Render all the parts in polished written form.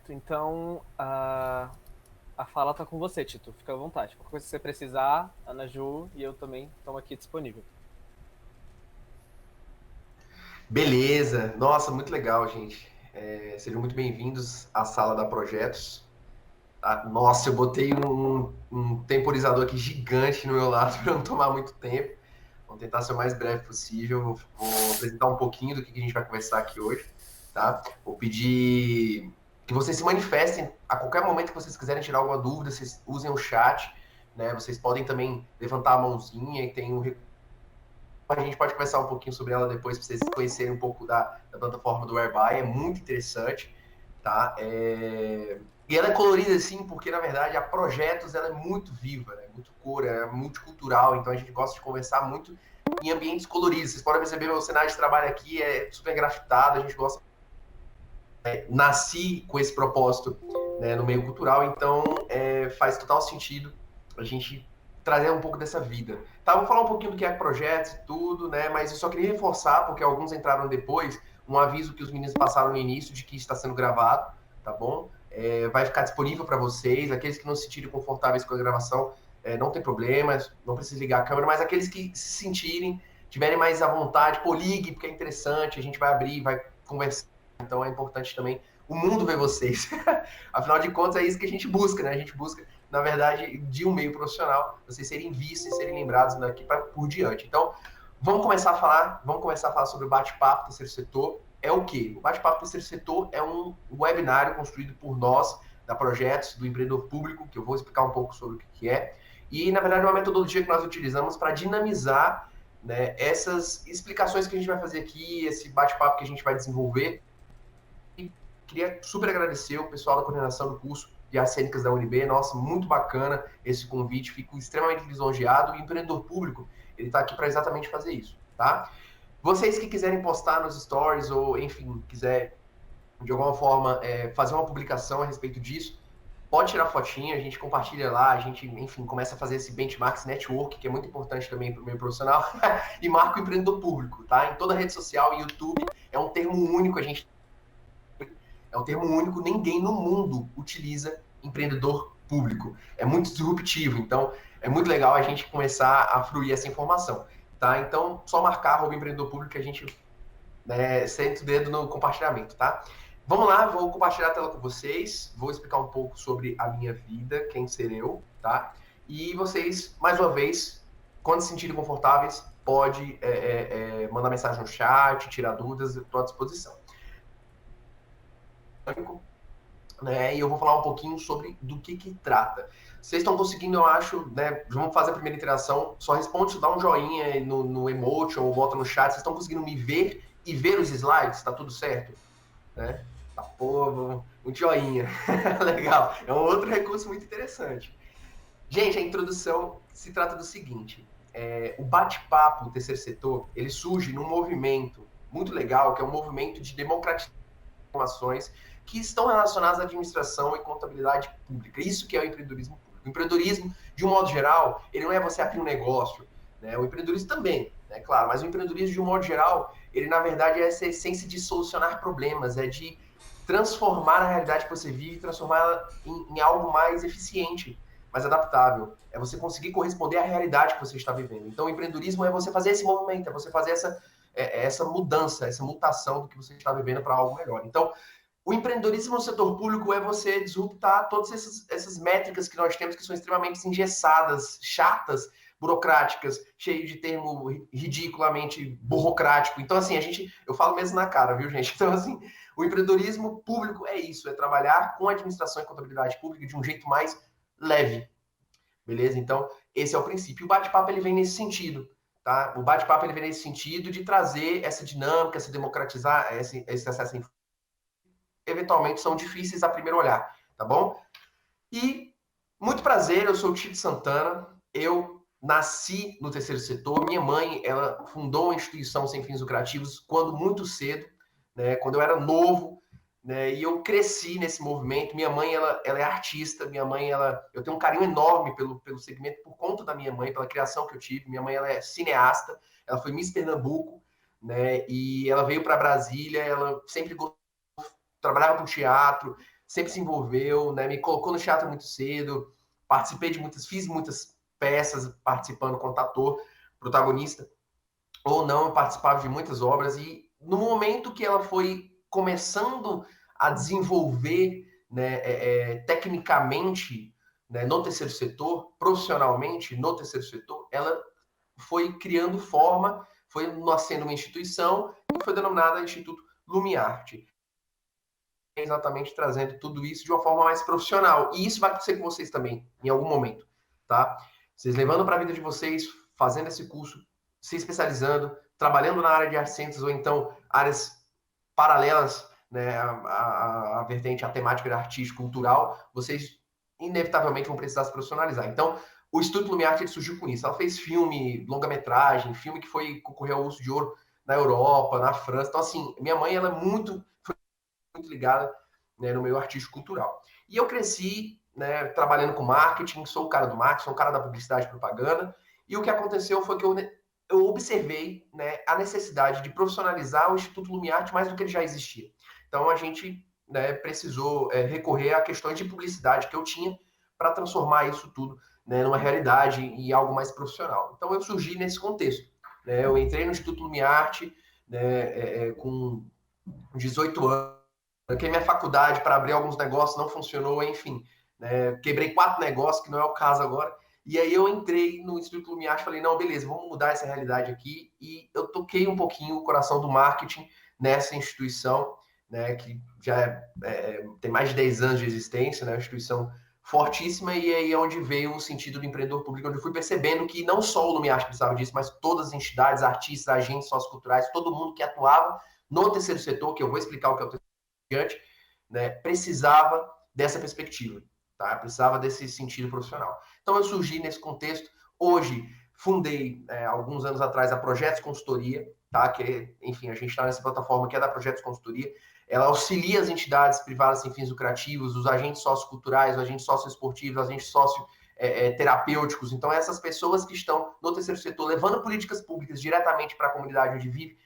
Certo, então a fala tá com você, Tito. Fica à vontade. Qualquer coisa que você precisar, Ana Ju e eu também estamos aqui disponível. Beleza, nossa, muito legal, gente. Sejam muito bem-vindos à sala da Projetos. Nossa, eu botei um temporizador aqui gigante no meu lado para não tomar muito tempo. Vamos tentar ser o mais breve possível. Vou apresentar um pouquinho do que a gente vai conversar aqui hoje, tá? Vou pedir que vocês se manifestem a qualquer momento que vocês quiserem tirar alguma dúvida, vocês usem o chat, né? Vocês podem também levantar a mãozinha e tem um a gente pode conversar um pouquinho sobre ela depois, para vocês conhecerem um pouco da plataforma do Whereby, é muito interessante, tá? E ela é colorida, assim, porque, na verdade, a Projetos, ela é muito viva, né? Muito cor, é multicultural, então a gente gosta de conversar muito em ambientes coloridos. Vocês podem perceber, meu cenário de trabalho aqui é super grafitado, a gente gosta... Nasci com esse propósito, né, no meio cultural, então faz total sentido a gente trazer um pouco dessa vida. Tá, vou falar um pouquinho do que é projetos e tudo, né? Mas eu só queria reforçar, porque alguns entraram depois, um aviso que os meninos passaram no início de que está sendo gravado, tá bom? Vai ficar disponível para vocês. Aqueles que não se sentirem confortáveis com a gravação, não tem problema, não precisa ligar a câmera, mas aqueles que se sentirem, tiverem mais à vontade, pô, ligue, porque é interessante, a gente vai abrir, vai conversar. Então é importante também o mundo ver vocês. Afinal de contas, é isso que a gente busca, né? A gente busca, na verdade, de um meio profissional, vocês serem vistos e serem lembrados daqui por diante. Então, vamos começar a falar sobre o bate-papo terceiro setor. É o quê? O bate-papo terceiro setor é um webinário construído por nós, da Projetos, do Empreendedor Público, que eu vou explicar um pouco sobre o que é. E, na verdade, é uma metodologia que nós utilizamos para dinamizar, né, essas explicações que a gente vai fazer aqui, esse bate-papo que a gente vai desenvolver. Queria super agradecer o pessoal da coordenação do curso de Artes Cênicas da UNB. Nossa, muito bacana esse convite, fico extremamente lisonjeado. E o empreendedor público, ele está aqui para exatamente fazer isso, tá? Vocês que quiserem postar nos stories ou, enfim, quiser de alguma forma fazer uma publicação a respeito disso, pode tirar fotinha, a gente compartilha lá, a gente, enfim, começa a fazer esse benchmark, esse network, que é muito importante também para o meio profissional, e marca o empreendedor público, tá? Em toda rede social, YouTube, é um termo único, a gente é um termo único, ninguém no mundo utiliza empreendedor público. É muito disruptivo, então é muito legal a gente começar a fruir essa informação. Tá? Então, só marcar o empreendedor público que a gente, né, senta o dedo no compartilhamento, tá? Vamos lá, vou compartilhar a tela com vocês, vou explicar um pouco sobre a minha vida, quem ser eu, tá? E vocês, mais uma vez, quando se sentirem confortáveis, pode mandar mensagem no chat, tirar dúvidas, estou à disposição. Né? E eu vou falar um pouquinho sobre do que trata. Vocês estão conseguindo, eu acho, né? Vamos fazer a primeira interação. Só responde, dá um joinha no emoji ou bota no chat. Vocês estão conseguindo me ver e ver os slides? Tá tudo certo? Né? Tá, pô, um joinha. Legal. É um outro recurso muito interessante. Gente, a introdução se trata do seguinte. O bate-papo, o terceiro setor, ele surge num movimento muito legal, que é um movimento de democratização informações que estão relacionadas à administração e contabilidade pública. Isso que é o empreendedorismo público. O empreendedorismo, de um modo geral, ele não é você abrir um negócio, né? O empreendedorismo também, né? Claro, mas o empreendedorismo, de um modo geral, ele, na verdade, é essa essência de solucionar problemas, é de transformar a realidade que você vive e transformá-la em algo mais eficiente, mais adaptável. É você conseguir corresponder à realidade que você está vivendo. Então, o empreendedorismo é você fazer esse movimento, é você fazer essa mudança, essa mutação do que você está vivendo para algo melhor. Então, o empreendedorismo no setor público é você disruptar todas essas métricas que nós temos que são extremamente engessadas, chatas, burocráticas, cheio de termo ridiculamente burocrático. Então, assim, eu falo mesmo na cara, viu, gente? Então, assim, o empreendedorismo público é isso, é trabalhar com administração e contabilidade pública de um jeito mais leve, beleza? Então, esse é o princípio. O bate-papo, ele vem nesse sentido, tá? O bate-papo, ele vem nesse sentido de trazer essa dinâmica, se democratizar esse acesso à eventualmente são difíceis a primeiro olhar, tá bom? E muito prazer, eu sou o Tito Santana, eu nasci no terceiro setor, minha mãe, ela fundou uma instituição sem fins lucrativos quando muito cedo, né, quando eu era novo, né, e eu cresci nesse movimento. Minha mãe, ela é artista, minha mãe, eu tenho um carinho enorme pelo segmento por conta da minha mãe, pela criação que eu tive. Minha mãe, ela é cineasta, ela foi Miss Pernambuco, né, e ela veio para Brasília, ela sempre gostou, trabalhava com teatro, sempre se envolveu, né? Me colocou no teatro muito cedo, fiz muitas peças participando como ator, protagonista, ou não, eu participava de muitas obras, e no momento que ela foi começando a desenvolver, né, tecnicamente, né, no terceiro setor, profissionalmente no terceiro setor, ela foi criando forma, foi nascendo uma instituição que foi denominada Instituto Lumiarte, exatamente trazendo tudo isso de uma forma mais profissional. E isso vai acontecer com vocês também, em algum momento, tá? Vocês levando para a vida de vocês, fazendo esse curso, se especializando, trabalhando na área de artes cênicas ou então áreas paralelas, né, a vertente, a temática de artístico, cultural, vocês inevitavelmente vão precisar se profissionalizar. Então, o Instituto Lumiarte ele surgiu com isso. Ela fez filme, longa-metragem, filme que foi concorrer ao Urso de Ouro na Europa, na França. Então, assim, minha mãe ela é muito ligada, né, no meio artístico cultural. E eu cresci, né, trabalhando com marketing, sou o cara do marketing, sou o cara da publicidade e propaganda, e o que aconteceu foi que eu observei, né, a necessidade de profissionalizar o Instituto Lumiarte mais do que ele já existia. Então a gente, né, precisou recorrer a questões de publicidade que eu tinha para transformar isso tudo, né, numa realidade e algo mais profissional. Então eu surgi nesse contexto. Né, eu entrei no Instituto Lumiarte, né, com 18 anos, tranquei minha faculdade para abrir alguns negócios, não funcionou, enfim. Né? Quebrei 4 negócios, que não é o caso agora. E aí eu entrei no Instituto Lumiar e falei, não, beleza, vamos mudar essa realidade aqui. E eu toquei um pouquinho o coração do marketing nessa instituição, né, que já tem mais de 10 anos de existência, né, uma instituição fortíssima, e aí é onde veio o sentido do empreendedor público, onde eu fui percebendo que não só o Lumiar precisava disso, mas todas as entidades, artistas, agentes socioculturais, todo mundo que atuava no terceiro setor, que eu vou explicar o que é o terceiro diante, né, precisava dessa perspectiva, tá? Precisava desse sentido profissional. Então eu surgi nesse contexto. Hoje fundei alguns anos atrás a Projetos Consultoria, tá? Que enfim a gente está nessa plataforma que é da Projetos Consultoria. Ela auxilia as entidades privadas sem fins lucrativos, os agentes socioculturais, os agentes socioesportivos, os agentes terapêuticos. Então essas pessoas que estão no terceiro setor levando políticas públicas diretamente para a comunidade onde vive,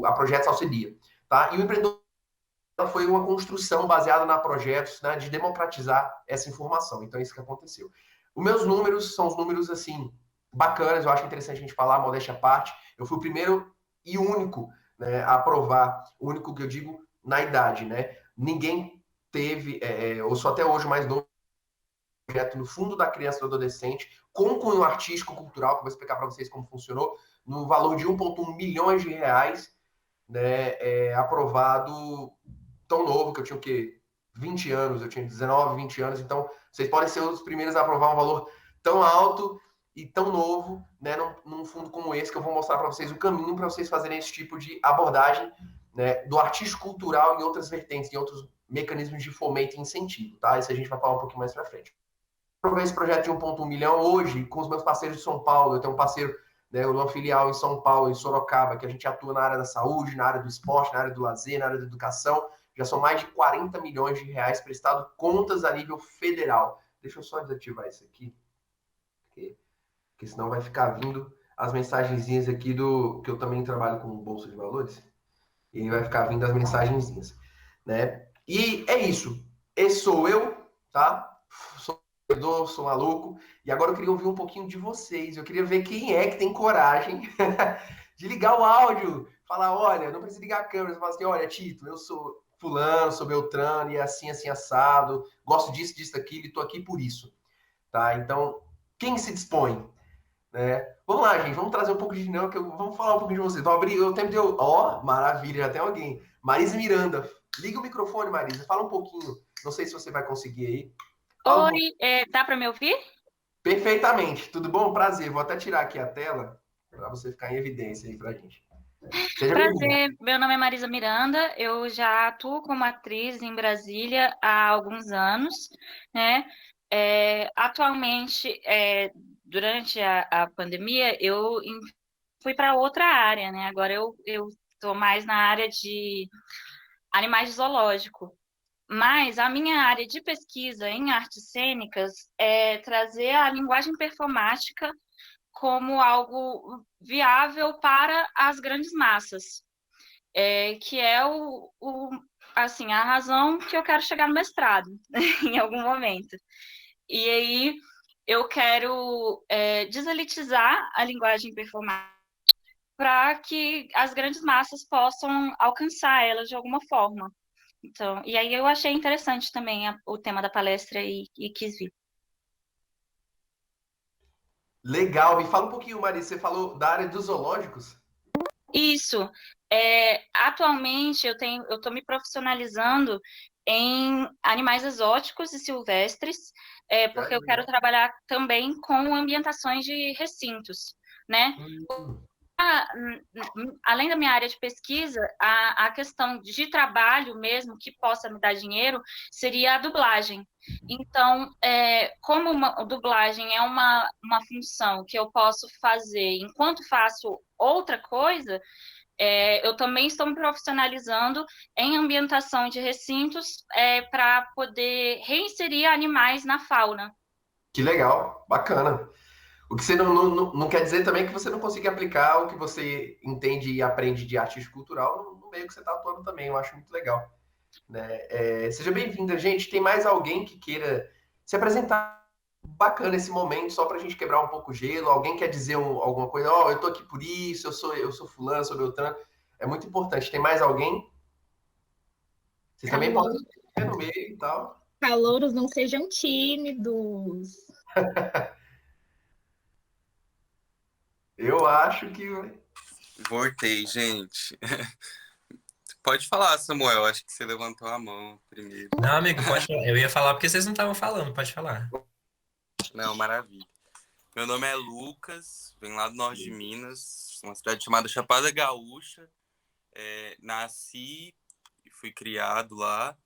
a Projetos auxilia, tá? E o empreendedor foi uma construção baseada na projetos, né, de democratizar essa informação. Então, é isso que aconteceu. Os meus números são os números, assim, bacanas, eu acho interessante a gente falar, modéstia à parte. Eu fui o primeiro e único, né, a aprovar, o único que eu digo, na idade, né? Ninguém teve, ou só até hoje, mais novo, projeto no fundo da criança e do adolescente, com cunho artístico, cultural, que eu vou explicar para vocês como funcionou, no valor de 1,1 milhões de reais, né, aprovado tão novo, que eu tinha o quê? 20 anos, eu tinha 19, 20 anos, então vocês podem ser os primeiros a aprovar um valor tão alto e tão novo, né, num fundo como esse, que eu vou mostrar para vocês o caminho para vocês fazerem esse tipo de abordagem, né, do artístico cultural em outras vertentes, em outros mecanismos de fomento e incentivo, tá? Isso a gente vai falar um pouquinho mais para frente. Aprovei esse projeto de 1,1 milhão hoje com os meus parceiros de São Paulo. Eu tenho um parceiro, né, uma filial em São Paulo, em Sorocaba, que a gente atua na área da saúde, na área do esporte, na área do lazer, na área da educação. Já são mais de 40 milhões de reais prestado contas a nível federal. Deixa eu só desativar isso aqui, porque senão vai ficar vindo as mensagenzinhas aqui do que eu também trabalho com bolsa de valores, e aí vai ficar vindo as mensagenzinhas, né? E é isso. Esse sou eu, tá? Sou maluco, e agora eu queria ouvir um pouquinho de vocês. Eu queria ver quem é que tem coragem de ligar o áudio, falar, olha, não precisa ligar a câmera, você fala assim, olha, Tito, eu sou fulano, sou Beltrano, e é assim, assim, assado, gosto disso, disso, daquilo, e tô aqui por isso, tá? Então, quem se dispõe, né? Vamos lá, gente, vamos trazer um pouco de dinâmica, vamos falar um pouquinho de vocês. Vou abrir o tempo de eu... Ó, maravilha, já tem alguém. Marisa Miranda, liga o microfone, Marisa, fala um pouquinho, não sei se você vai conseguir aí. Fala um pouquinho. Oi, dá para me ouvir? Perfeitamente, tudo bom? Prazer, vou até tirar aqui a tela para você ficar em evidência aí pra gente. Seja bem-vindo. Prazer, meu nome é Marisa Miranda, eu já atuo como atriz em Brasília há alguns anos, né? Atualmente, durante a pandemia, fui para outra área, né? Agora eu estou mais na área de animais de zoológico. Mas a minha área de pesquisa em artes cênicas é trazer a linguagem performática como algo viável para as grandes massas, que é assim, a razão que eu quero chegar no mestrado em algum momento. E aí eu quero deselitizar a linguagem performática para que as grandes massas possam alcançar ela de alguma forma. Então, e aí eu achei interessante também o tema da palestra e quis vir. Legal, me fala um pouquinho, Marisa, você falou da área dos zoológicos? Isso. Atualmente eu estou me profissionalizando em animais exóticos e silvestres, porque eu quero trabalhar também com ambientações de recintos, né? Além da minha área de pesquisa, a questão de trabalho mesmo, que possa me dar dinheiro, seria a dublagem. Então, como a dublagem é uma função que eu posso fazer enquanto faço outra coisa, eu também estou me profissionalizando em ambientação de recintos para poder reinserir animais na fauna. Que legal, bacana. O que você não quer dizer também que você não consiga aplicar o que você entende e aprende de arte cultural no meio que você está atuando também. Eu acho muito legal. Né? Seja bem-vinda, gente. Tem mais alguém que queira se apresentar? Bacana esse momento, só para a gente quebrar um pouco o gelo. Alguém quer dizer alguma coisa? Ó, eu tô aqui por isso, eu sou fulano, sou Beltrano. É muito importante. Tem mais alguém? Vocês também Calor, podem ir no meio e tal. calouros, não sejam tímidos. Eu acho que Voltei, gente. Pode falar, Samuel. Acho que você levantou a mão primeiro. Não, amigo, pode falar. Eu ia falar porque vocês não estavam falando, pode falar. Não, maravilha. Meu nome é Lucas, venho lá do norte de Minas, uma cidade chamada Chapada Gaúcha. Nasci e fui criado lá.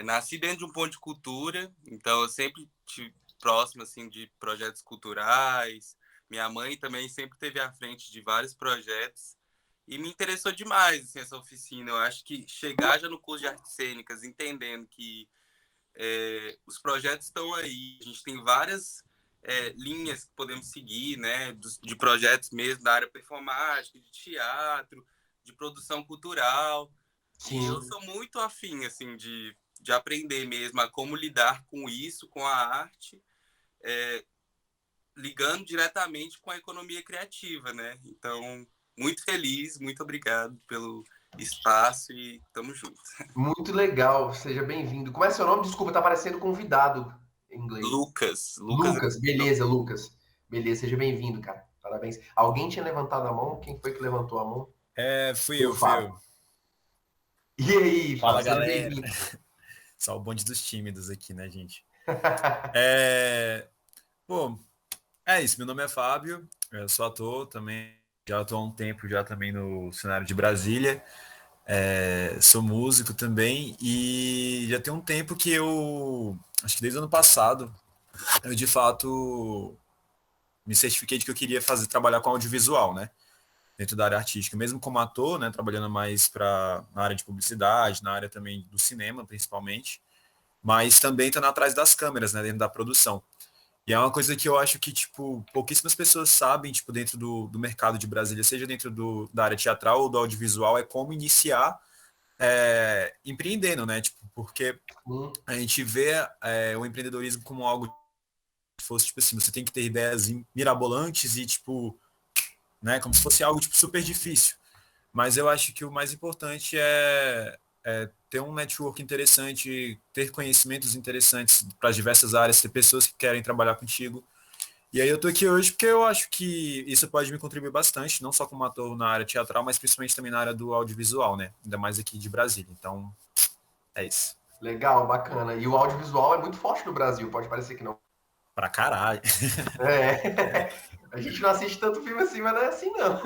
Nasci dentro de um ponto de cultura, então eu sempre estive próximo assim, de projetos culturais. Minha mãe também sempre esteve à frente de vários projetos. E me interessou demais assim, essa oficina. Eu acho que chegar já no curso de artes cênicas, entendendo que os projetos estão aí, a gente tem várias linhas que podemos seguir, né, de projetos mesmo da área performática, de teatro, de produção cultural. sim. E eu sou muito afim assim, de aprender mesmo a como lidar com isso, com a arte, ligando diretamente com a economia criativa, né? Então, muito feliz, muito obrigado pelo espaço e tamo junto. Muito legal, seja bem-vindo. Como é seu nome? Desculpa, tá aparecendo convidado em inglês. Lucas. Lucas, beleza, Lucas. Beleza, seja bem-vindo, cara. Parabéns. Alguém tinha levantado a mão? Quem foi que levantou a mão? Fui eu. E aí, Fala, seja galera. bem-vindo. Só o bonde dos tímidos aqui, né, gente? Pô, é isso. Meu nome é Fábio, eu sou ator também. Já estou há um tempo já também no cenário de Brasília. Sou músico também e já tem um tempo que acho que desde o ano passado, eu de fato me certifiquei de que eu queria trabalhar com audiovisual, né? Dentro da área artística, mesmo como ator, né? Trabalhando mais na área de publicidade, na área também do cinema, principalmente, mas também estando atrás das câmeras, né? Dentro da produção. E é uma coisa que eu acho que, tipo, pouquíssimas pessoas sabem, tipo, dentro do mercado de Brasília, seja dentro da área teatral ou do audiovisual, é como iniciar empreendendo, né? Tipo, porque a gente vê o empreendedorismo como algo que fosse, tipo assim, você tem que ter ideias mirabolantes e, tipo, né? Como se fosse algo, tipo, super difícil. Mas eu acho que o mais importante é ter um network interessante, ter conhecimentos interessantes para as diversas áreas, ter pessoas que querem trabalhar contigo. E aí eu tô aqui hoje porque eu acho que isso pode me contribuir bastante, não só como ator na área teatral, mas principalmente também na área do audiovisual, né? Ainda mais aqui de Brasília. Então, é isso. Legal, bacana. E o audiovisual é muito forte no Brasil, pode parecer que não. Pra caralho. A gente não assiste tanto filme assim, mas não é assim, não.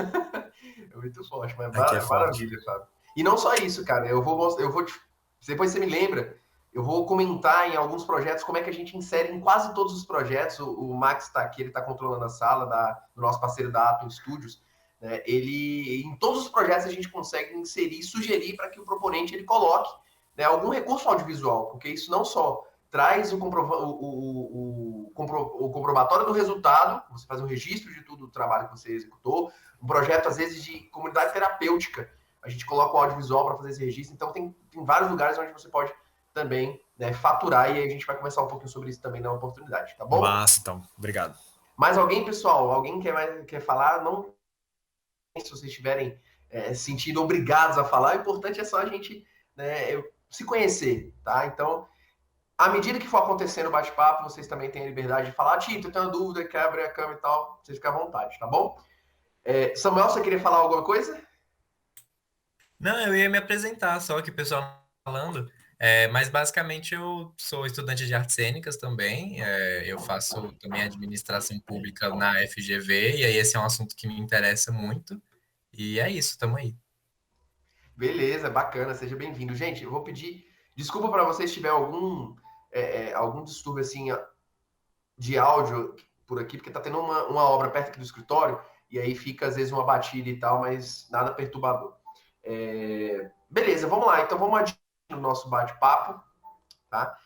É muito forte, mas maravilha, Fábio. E não só isso, cara. Eu vou depois você me lembra, eu vou comentar em alguns projetos como é que a gente insere em quase todos os projetos. O Max está aqui, ele está controlando a sala do nosso parceiro da Atom Studios. Né? Em todos os projetos a gente consegue inserir, sugerir para que o proponente ele coloque, né, algum recurso audiovisual, porque isso não só traz o comprobatório do resultado, você faz um registro de tudo o trabalho que você executou, um projeto, às vezes, de comunidade terapêutica, a gente coloca o audiovisual para fazer esse registro. Então, tem vários lugares onde você pode também, né, faturar, e aí a gente vai conversar um pouquinho sobre isso também na oportunidade, tá bom? Massa, então. Obrigado. Mais alguém, pessoal? Alguém quer falar? Não, se vocês estiverem sentindo obrigados a falar, o importante é só a gente, né, se conhecer, tá? Então, à medida que for acontecendo o bate-papo, vocês também têm a liberdade de falar, Tito, eu tenho uma dúvida, quer abrir a câmera e tal, vocês ficam à vontade, tá bom? Samuel, você queria falar alguma coisa? Não, eu ia me apresentar, só que o pessoal falando. Mas basicamente eu sou estudante de artes cênicas também. Eu faço também administração pública na FGV, e aí esse é um assunto que me interessa muito. E é isso, tamo aí. Beleza, bacana, seja bem-vindo. Gente, eu vou pedir desculpa para vocês se tiver algum distúrbio assim de áudio por aqui, porque tá tendo uma obra perto aqui do escritório, e aí fica às vezes uma batida e tal, mas nada perturbador. Beleza, vamos lá. Então vamos adiante no nosso bate-papo, tá?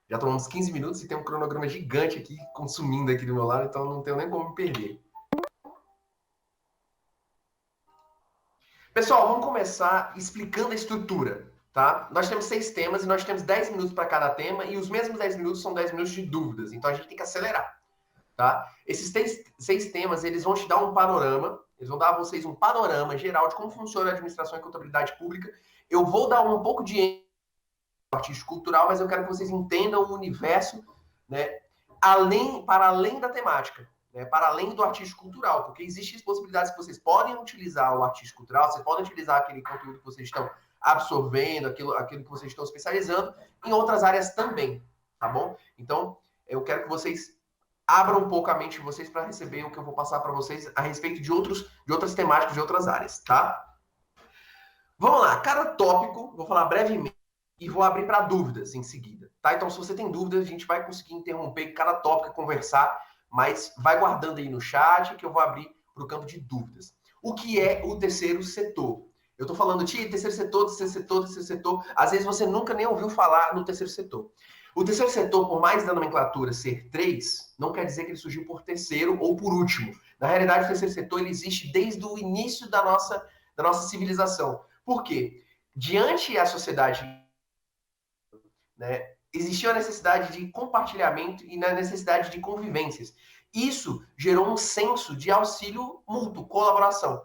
Já tomamos uns 15 minutos e tem um cronograma gigante aqui consumindo aqui do meu lado, então não tenho nem como me perder. Pessoal, vamos começar explicando a estrutura, tá? Nós temos 6 temas e nós temos 10 minutos para cada tema, e os mesmos 10 minutos são 10 minutos de dúvidas, então a gente tem que acelerar, tá? Esses 6 temas, eles vão te dar um panorama, eles vão dar a vocês um panorama geral de como funciona a administração e contabilidade pública. Eu vou dar um pouco de artístico cultural, mas eu quero que vocês entendam o universo, né, para além da temática, né, para além do artístico cultural, porque existem possibilidades que vocês podem utilizar o artístico cultural, vocês podem utilizar aquele conteúdo que vocês estão absorvendo, aquilo que vocês estão especializando, em outras áreas também, tá bom? Então, eu quero que vocês abram um pouco a mente de vocês para receber o que eu vou passar para vocês a respeito de outras temáticas, de outras áreas, tá? Vamos lá, cada tópico, vou falar brevemente e vou abrir para dúvidas em seguida, tá? Então, se você tem dúvidas, a gente vai conseguir interromper cada tópico e conversar, mas vai guardando aí no chat que eu vou abrir para o campo de dúvidas. O que é o terceiro setor? Eu estou falando de terceiro setor, terceiro setor, terceiro setor. Às vezes você nunca nem ouviu falar no terceiro setor. O terceiro setor, por mais da nomenclatura ser 3, não quer dizer que ele surgiu por terceiro ou por último. Na realidade, o terceiro setor ele existe desde o início da nossa civilização. Por quê? Diante da sociedade, né, existia a necessidade de compartilhamento e a necessidade de convivências. Isso gerou um senso de auxílio mútuo, colaboração.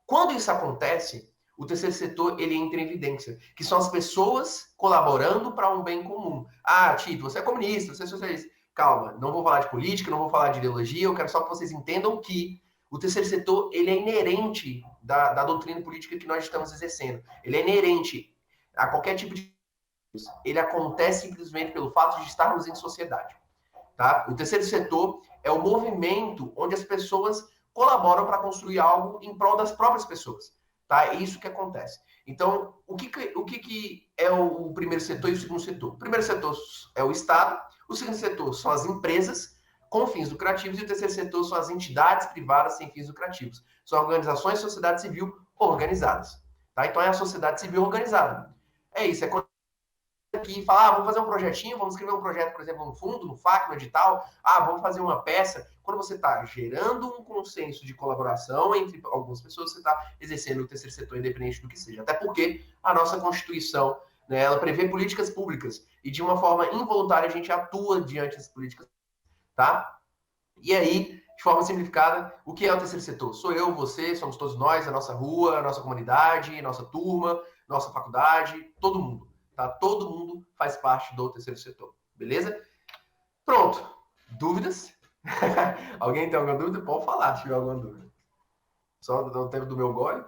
Quando isso acontece, o terceiro setor ele entra em evidência, que são as pessoas colaborando para um bem comum. Ah, Tito, você é comunista, você é socialista. Calma, não vou falar de política, não vou falar de ideologia, eu quero só que vocês entendam que o terceiro setor ele é inerente da doutrina política que nós estamos exercendo. Ele é inerente a qualquer tipo de... Ele acontece simplesmente pelo fato de estarmos em sociedade. Tá? O terceiro setor é o movimento onde as pessoas colaboram para construir algo em prol das próprias pessoas. Tá? É isso que acontece. Então, o que é o primeiro setor e o segundo setor? O primeiro setor é o Estado, o segundo setor são as empresas com fins lucrativos e o terceiro setor são as entidades privadas sem fins lucrativos. São organizações de sociedade civil organizadas. Tá? Então, é a sociedade civil organizada. É isso, é quando aqui e falar, vamos fazer um projetinho, vamos escrever um projeto, por exemplo, no fundo, no FAQ, no edital, vamos fazer uma peça. Quando você está gerando um consenso de colaboração entre algumas pessoas, você está exercendo o terceiro setor independente do que seja. Até porque a nossa Constituição, né, ela prevê políticas públicas e de uma forma involuntária a gente atua diante das políticas, tá? E aí, de forma simplificada, o que é o terceiro setor? Sou eu, você, somos todos nós, a nossa rua, a nossa comunidade, nossa turma, nossa faculdade, todo mundo. Tá? Todo mundo faz parte do terceiro setor. Beleza? Pronto. Dúvidas? Alguém tem alguma dúvida? Pode falar se tiver alguma dúvida. Só no tempo do meu gole.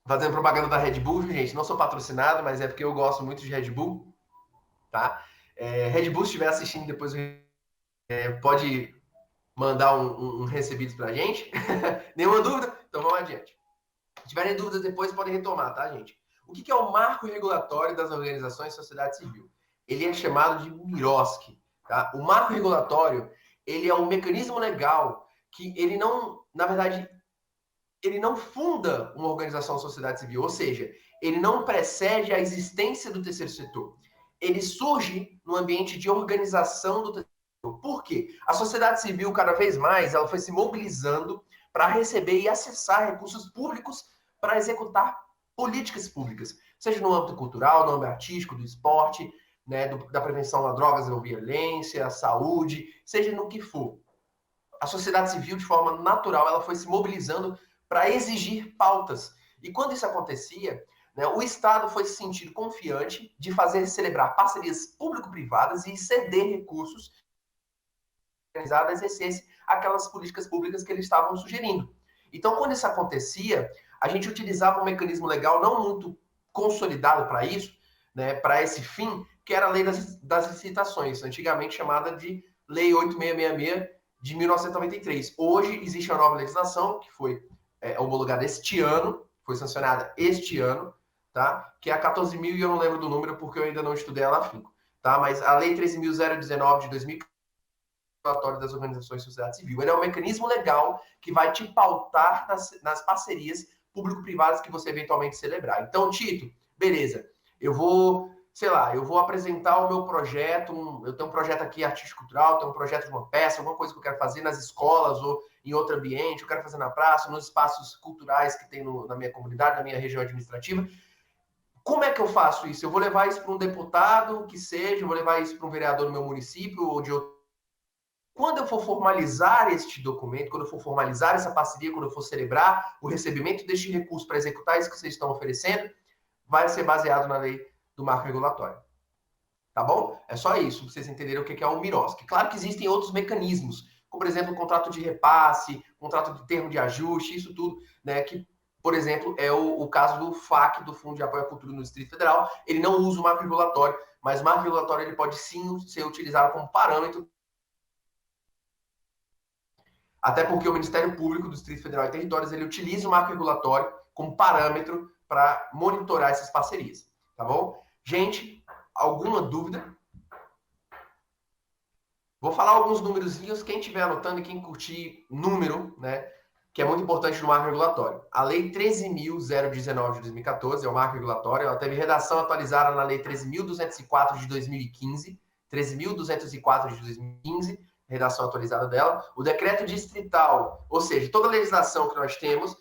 Fazendo propaganda da Red Bull, gente. Não sou patrocinado, mas é porque eu gosto muito de Red Bull. Tá? Red Bull, se estiver assistindo depois, pode mandar um recebido pra gente. Nenhuma dúvida? Então vamos adiante. Se tiverem dúvidas depois, podem retomar, tá, gente? O que é o marco regulatório das organizações de sociedade civil? Ele é chamado de MIROSC. Tá? O marco regulatório, ele é um mecanismo legal que ele não, na verdade, ele não funda uma organização de sociedade civil, ou seja, ele não precede a existência do terceiro setor. Ele surge no ambiente de organização do terceiro setor. Por quê? A sociedade civil, cada vez mais, ela foi se mobilizando para receber e acessar recursos públicos para executar políticas públicas, seja no âmbito cultural, no âmbito artístico, do esporte, né, da prevenção a drogas ou violência, a saúde, seja no que for. A sociedade civil, de forma natural, ela foi se mobilizando para exigir pautas. E quando isso acontecia, né, o Estado foi se sentir confiante de fazer celebrar parcerias público-privadas e ceder recursos organizados a exercesse aquelas políticas públicas que eles estavam sugerindo. Então, quando isso acontecia, a gente utilizava um mecanismo legal não muito consolidado para isso, né, para esse fim, que era a Lei das Licitações, antigamente chamada de Lei 8666 de 1993. Hoje existe uma nova legislação que foi homologada este ano, foi sancionada este ano, tá? Que é a 14.000, e eu não lembro do número porque eu ainda não estudei ela a afinco, tá? Mas a Lei 13.019 de 2014, das organizações de sociedade civil. Ele é um mecanismo legal que vai te pautar nas parcerias público-privadas que você eventualmente celebrar. Então, Tito, beleza, eu vou apresentar o meu projeto, eu tenho um projeto aqui artístico-cultural, tenho um projeto de uma peça, alguma coisa que eu quero fazer nas escolas ou em outro ambiente, eu quero fazer na praça, nos espaços culturais que tem na minha comunidade, na minha região administrativa. Como é que eu faço isso? Eu vou levar isso para um deputado, que seja, eu vou levar isso para um vereador do meu município ou de outro. Quando eu for formalizar este documento, quando eu for formalizar essa parceria, quando eu for celebrar o recebimento deste recurso para executar isso que vocês estão oferecendo, vai ser baseado na lei do marco regulatório. Tá bom? É só isso, para vocês entenderem o que é o MIROSC. Claro que existem outros mecanismos, como, por exemplo, o contrato de repasse, contrato de termo de ajuste, isso tudo, né, que, por exemplo, é o caso do FAC, do Fundo de Apoio à Cultura no Distrito Federal. Ele não usa o marco regulatório, mas o marco regulatório ele pode sim ser utilizado como parâmetro, até porque o Ministério Público do Distrito Federal e Territórios ele utiliza o marco regulatório como parâmetro para monitorar essas parcerias. Tá bom? Gente, alguma dúvida? Vou falar alguns númerozinhos. Quem estiver anotando e quem curtir número, né, que é muito importante no marco regulatório. A Lei 13.019 de 2014 é o marco regulatório. Ela teve redação atualizada na Lei 13.204 de 2015. 13.204 de 2015. Redação atualizada dela, o decreto distrital, ou seja, toda a legislação que nós temos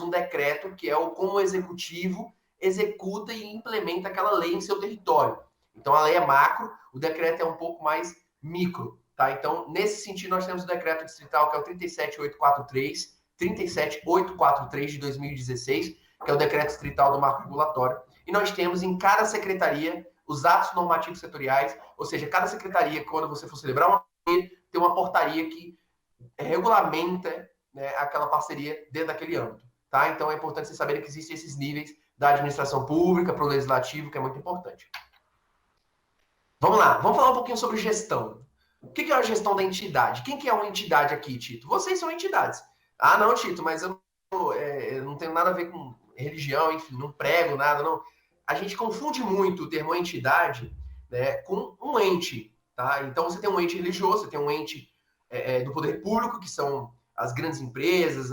um decreto que é o como o executivo executa e implementa aquela lei em seu território. Então, a lei é macro, o decreto é um pouco mais micro, tá? Então, nesse sentido, nós temos o decreto distrital, que é o 37843 de 2016, que é o decreto distrital do marco regulatório. E nós temos em cada secretaria os atos normativos setoriais, ou seja, cada secretaria, quando você for celebrar uma tem uma portaria que regulamenta, né, aquela parceria dentro daquele âmbito, tá? Então é importante vocês saberem que existem esses níveis da administração pública para o legislativo, que é muito importante. Vamos lá, vamos falar um pouquinho sobre gestão. O que é a gestão da entidade? Quem que é uma entidade aqui, Tito? Vocês são entidades. Ah, não, Tito, mas eu não tenho nada a ver com religião, enfim, não prego nada, não. A gente confunde muito o termo entidade, né, com um ente. Tá? Então, você tem um ente religioso, você tem um ente do poder público, que são as grandes empresas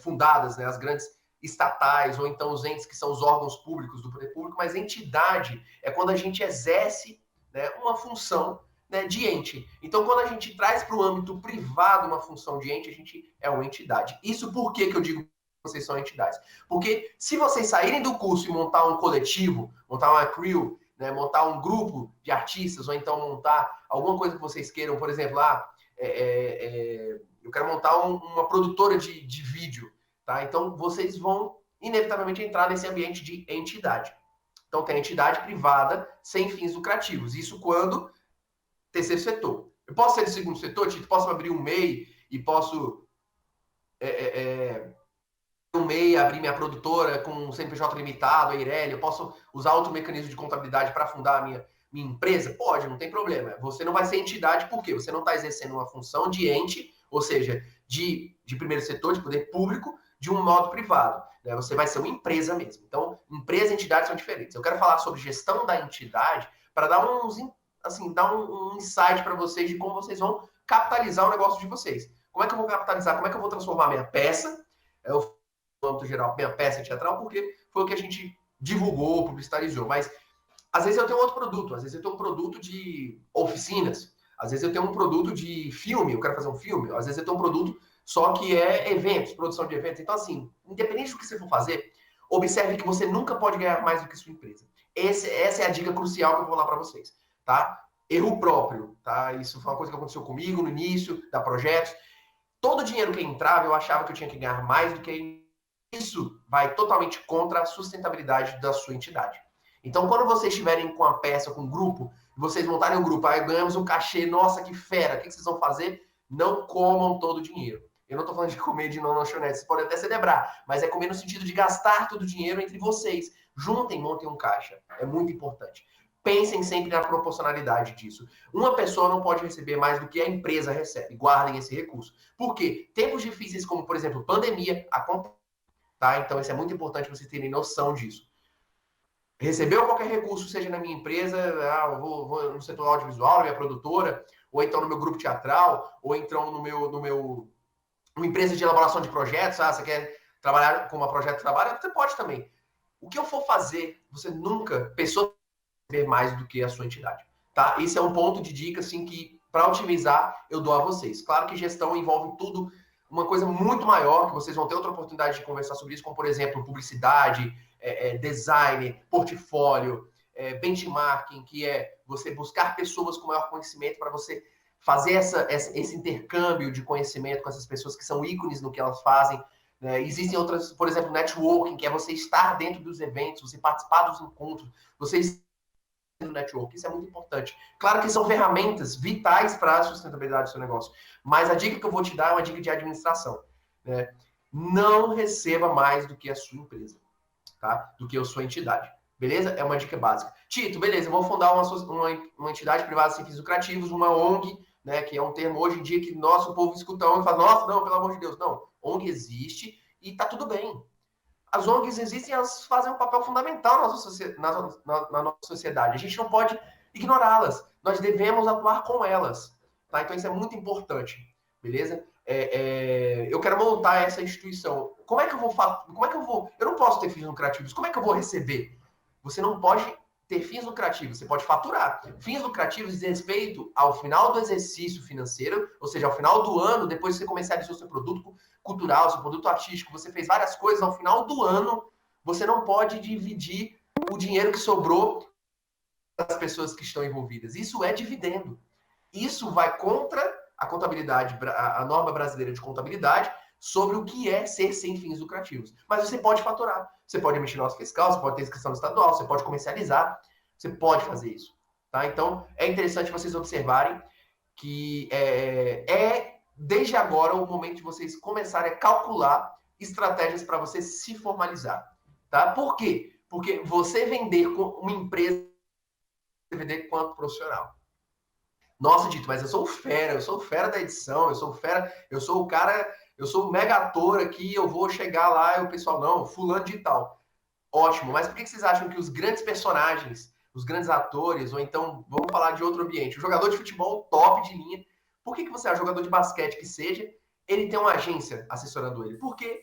fundadas, né, as grandes estatais, ou então os entes que são os órgãos públicos do poder público, mas entidade é quando a gente exerce, né, uma função, né, de ente. Então, quando a gente traz para o âmbito privado uma função de ente, a gente é uma entidade. Isso por que eu digo que vocês são entidades? Porque se vocês saírem do curso e montar um coletivo, montar uma crew, né, montar um grupo de artistas, ou então montar alguma coisa que vocês queiram, por exemplo, eu quero montar uma produtora de vídeo, tá? Então, vocês vão, inevitavelmente, entrar nesse ambiente de entidade. Então, tem entidade privada sem fins lucrativos. Isso quando terceiro setor. Eu posso ser do segundo setor, Tito? Posso abrir um MEI e posso abrir minha produtora com um CNPJ limitado, a Eireli, eu posso usar outro mecanismo de contabilidade para fundar a minha empresa? Pode, não tem problema. Você não vai ser entidade, por quê? Você não está exercendo uma função de ente, ou seja, de primeiro setor, de poder público, de um modo privado. Né? Você vai ser uma empresa mesmo. Então, empresa e entidade são diferentes. Eu quero falar sobre gestão da entidade para dar um insight para vocês de como vocês vão capitalizar o negócio de vocês. Como é que eu vou capitalizar? Como é que eu vou transformar minha peça? No âmbito geral, minha peça teatral, porque foi o que a gente divulgou, publicitarizou. Mas, às vezes, eu tenho outro produto. Às vezes, eu tenho um produto de oficinas. Às vezes, eu tenho um produto de filme. Eu quero fazer um filme. Às vezes, eu tenho um produto só que é eventos, produção de eventos. Então, assim, independente do que você for fazer, observe que você nunca pode ganhar mais do que sua empresa. Essa é a dica crucial que eu vou lá para vocês, tá? Erro próprio, tá? Isso foi uma coisa que aconteceu comigo no início da Projetos. Todo dinheiro que entrava, eu achava que eu tinha que ganhar mais do que isso vai totalmente contra a sustentabilidade da sua entidade. Então, quando vocês estiverem com a peça, com um grupo, vocês montarem um grupo, aí ganhamos um cachê, nossa, que fera, o que vocês vão fazer? Não comam todo o dinheiro. Eu não estou falando de comer de não lanchonete, vocês podem até celebrar, mas é comer no sentido de gastar todo o dinheiro entre vocês. Juntem, montem um caixa. É muito importante. Pensem sempre na proporcionalidade disso. Uma pessoa não pode receber mais do que a empresa recebe. Guardem esse recurso. Por quê? Tempos difíceis como, por exemplo, pandemia, acontece. Tá? Então, isso é muito importante vocês terem noção disso. Recebeu qualquer recurso, seja na minha empresa, eu vou no setor audiovisual, na minha produtora, ou então no meu grupo teatral, ou então numa empresa de elaboração de projetos, você quer trabalhar com uma projeto de trabalho, você pode também. O que eu for fazer, você nunca, pessoa receber mais do que a sua entidade, tá? Esse é um ponto de dica, assim, que para otimizar, eu dou a vocês. Claro que gestão envolve tudo, uma coisa muito maior, que vocês vão ter outra oportunidade de conversar sobre isso, como, por exemplo, publicidade, design, portfólio, benchmarking, que é você buscar pessoas com maior conhecimento para você fazer esse intercâmbio de conhecimento com essas pessoas que são ícones no que elas fazem. Existem outras, por exemplo, networking, que é você estar dentro dos eventos, você participar dos encontros, você estar no network. Isso é muito importante. Claro que são ferramentas vitais para a sustentabilidade do seu negócio, mas a dica que eu vou te dar é uma dica de administração. Né? Não receba mais do que a sua empresa, tá? Do que a sua entidade. Beleza? É uma dica básica. Tito, beleza, eu vou fundar uma entidade privada sem fins lucrativos, uma ONG, né, que é um termo hoje em dia que nosso povo escuta ONG e fala, nossa, não, pelo amor de Deus. Não, ONG existe e tá tudo bem. As ONGs existem e elas fazem um papel fundamental na nossa sociedade. A gente não pode ignorá-las. Nós devemos atuar com elas. Tá? Então isso é muito importante. Beleza? Eu quero montar essa instituição. Como é que eu vou? Eu não posso ter fins lucrativos. Como é que eu vou receber? Você não pode ter fins lucrativos, você pode faturar. Fins lucrativos diz respeito ao final do exercício financeiro, ou seja, ao final do ano, depois que você comercializou seu produto cultural, seu produto artístico, você fez várias coisas, ao final do ano, você não pode dividir o dinheiro que sobrou das pessoas que estão envolvidas. Isso é dividendo. Isso vai contra a contabilidade, a norma brasileira de contabilidade, sobre o que é ser sem fins lucrativos. Mas você pode faturar, você pode emitir nota fiscal, você pode ter inscrição estadual, você pode comercializar, você pode fazer isso. Tá? Então, é interessante vocês observarem que desde agora, o momento de vocês começarem a calcular estratégias para você se formalizar. Tá? Por quê? Porque você vender com uma empresa, você vender quanto profissional. Nossa, Dito, mas eu sou o fera da edição, eu sou o cara... Eu sou um mega ator aqui, eu vou chegar lá e o pessoal, não, fulano de tal. Ótimo, mas por que vocês acham que os grandes personagens, os grandes atores, ou então, vamos falar de outro ambiente, o jogador de futebol top de linha, por que você é um jogador de basquete que seja, ele tem uma agência assessorando ele? Porque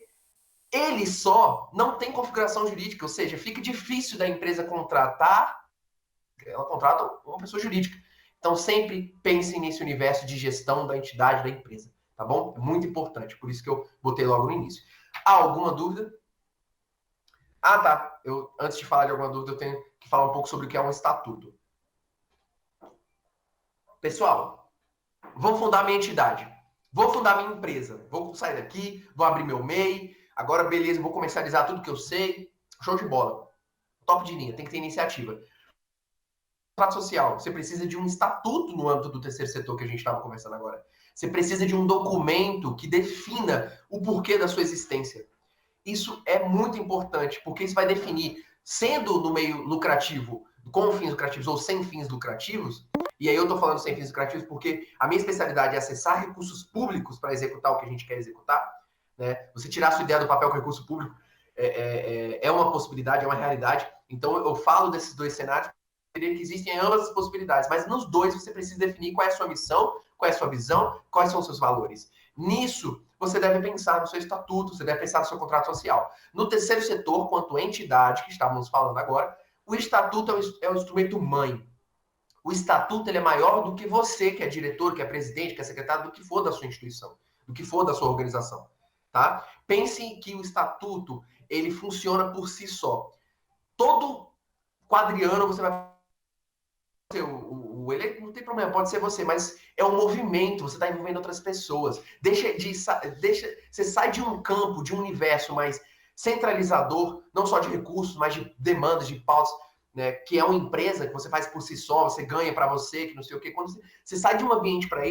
ele só não tem configuração jurídica, ou seja, fica difícil da empresa contratar, ela contrata uma pessoa jurídica. Então, sempre pensem nesse universo de gestão da entidade da empresa. Tá bom? É muito importante, por isso que eu botei logo no início. Há alguma dúvida? Ah, tá. Antes de falar de alguma dúvida, eu tenho que falar um pouco sobre o que é um estatuto. Pessoal, vou fundar minha entidade. Vou fundar minha empresa. Vou sair daqui, vou abrir meu MEI. Agora, beleza, vou comercializar tudo que eu sei. Show de bola. Top de linha, tem que ter iniciativa. Contrato social. Você precisa de um estatuto no âmbito do terceiro setor que a gente estava conversando agora. Você precisa de um documento que defina o porquê da sua existência. Isso é muito importante, porque isso vai definir, sendo no meio lucrativo, com fins lucrativos ou sem fins lucrativos, e aí eu estou falando sem fins lucrativos porque a minha especialidade é acessar recursos públicos para executar o que a gente quer executar. Né? Você tirar a sua ideia do papel com recurso público é uma possibilidade, é uma realidade. Então eu falo desses dois cenários, que existem ambas as possibilidades, mas nos dois você precisa definir qual é a sua missão, qual é a sua visão, quais são os seus valores. Nisso, você deve pensar no seu estatuto, você deve pensar no seu contrato social. No terceiro setor, quanto entidade, que estávamos falando agora, o estatuto é o instrumento mãe. O estatuto ele é maior do que você, que é diretor, que é presidente, que é secretário, do que for da sua instituição, do que for da sua organização. Tá? Pense que o estatuto ele funciona por si só. Todo quadriano você vai... Ele não tem problema, pode ser você, mas é um movimento, você está envolvendo outras pessoas. Você sai de um campo, de um universo mais centralizador, não só de recursos, mas de demandas, de pautas, né, que é uma empresa que você faz por si só, você ganha para você, que não sei o quê. Quando você sai de um ambiente para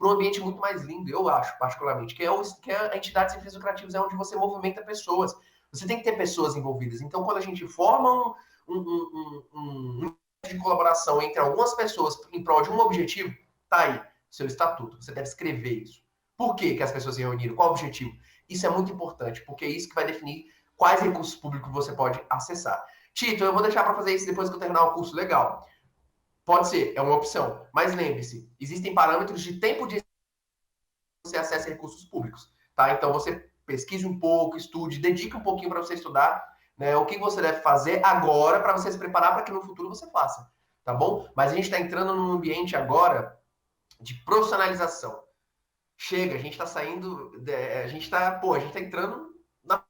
um ambiente muito mais lindo, eu acho, particularmente, que é a entidade sem fins lucrativos, é onde você movimenta pessoas. Você tem que ter pessoas envolvidas. Então, quando a gente forma um de colaboração entre algumas pessoas em prol de um objetivo, tá aí, seu estatuto. Você deve escrever isso. Por que as pessoas se reuniram? Qual o objetivo? Isso é muito importante, porque é isso que vai definir quais recursos públicos você pode acessar. Tito, eu vou deixar para fazer isso depois que eu terminar o curso. Legal. Pode ser, é uma opção. Mas lembre-se, existem parâmetros de tempo de você acessa recursos públicos. Tá? Então, você pesquise um pouco, estude, dedique um pouquinho para você estudar, né, o que você deve fazer agora para você se preparar para que no futuro você faça, tá bom? Mas a gente está entrando num ambiente agora de profissionalização. Chega, a gente está saindo, a gente está entrando na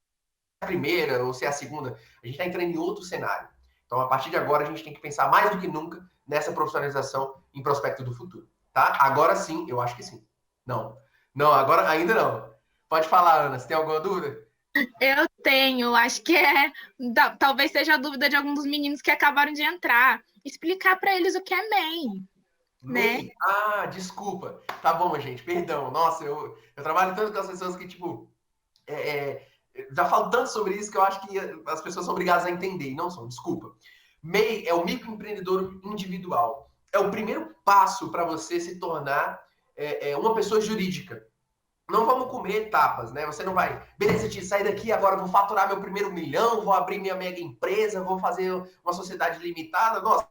primeira ou se é a segunda, a gente está entrando em outro cenário. Então, a partir de agora, a gente tem que pensar mais do que nunca nessa profissionalização em prospecto do futuro, tá? Agora sim, eu acho que sim. Não, agora ainda não. Pode falar, Ana, você tem alguma dúvida? Eu tenho, acho que talvez seja a dúvida de alguns dos meninos que acabaram de entrar. Explicar para eles o que é MEI, né? Ah, desculpa. Tá bom, gente, perdão. Nossa, eu trabalho tanto com as pessoas que, tipo, já falo tanto sobre isso que eu acho que as pessoas são obrigadas a entender, e não são, desculpa. MEI é o microempreendedor individual. É o primeiro passo para você se tornar uma pessoa jurídica. Não vamos comer etapas, né? Você não vai, beleza, Tito, sair daqui, agora vou faturar meu primeiro 1 milhão, vou abrir minha mega empresa, vou fazer uma sociedade limitada. Nossa,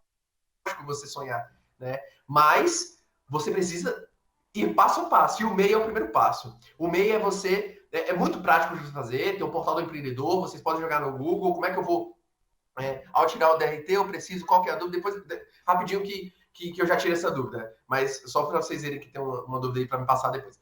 acho que você sonhar, né? Mas você precisa ir passo a passo, e o MEI é o primeiro passo. O MEI é muito prático de fazer, tem um portal do empreendedor, vocês podem jogar no Google, como é que eu vou, ao tirar o DRT, eu preciso, qual que é a dúvida, depois, rapidinho que eu já tirei essa dúvida, mas só para vocês verem que tem uma dúvida aí para me passar depois.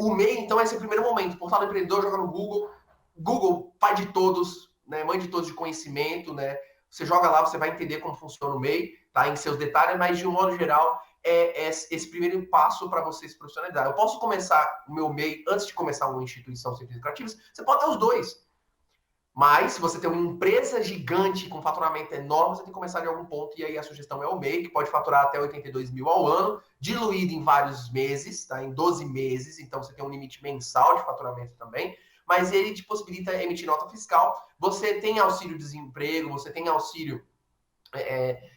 O MEI, então, é esse primeiro momento. Portal do empreendedor, joga no Google. Google, pai de todos, né? Mãe de todos de conhecimento, né? Você joga lá, você vai entender como funciona o MEI, tá? Em seus detalhes, mas de um modo geral, é esse primeiro passo para você se profissionalizar. Eu posso começar o meu MEI antes de começar uma instituição sem fins lucrativos? Você pode ter os dois. Mas, se você tem uma empresa gigante com faturamento enorme, você tem que começar de algum ponto, e aí a sugestão é o MEI, que pode faturar até 82 mil ao ano, diluído em vários meses, tá? Em 12 meses, então você tem um limite mensal de faturamento também, mas ele te possibilita emitir nota fiscal. Você tem auxílio-desemprego, você tem auxílio...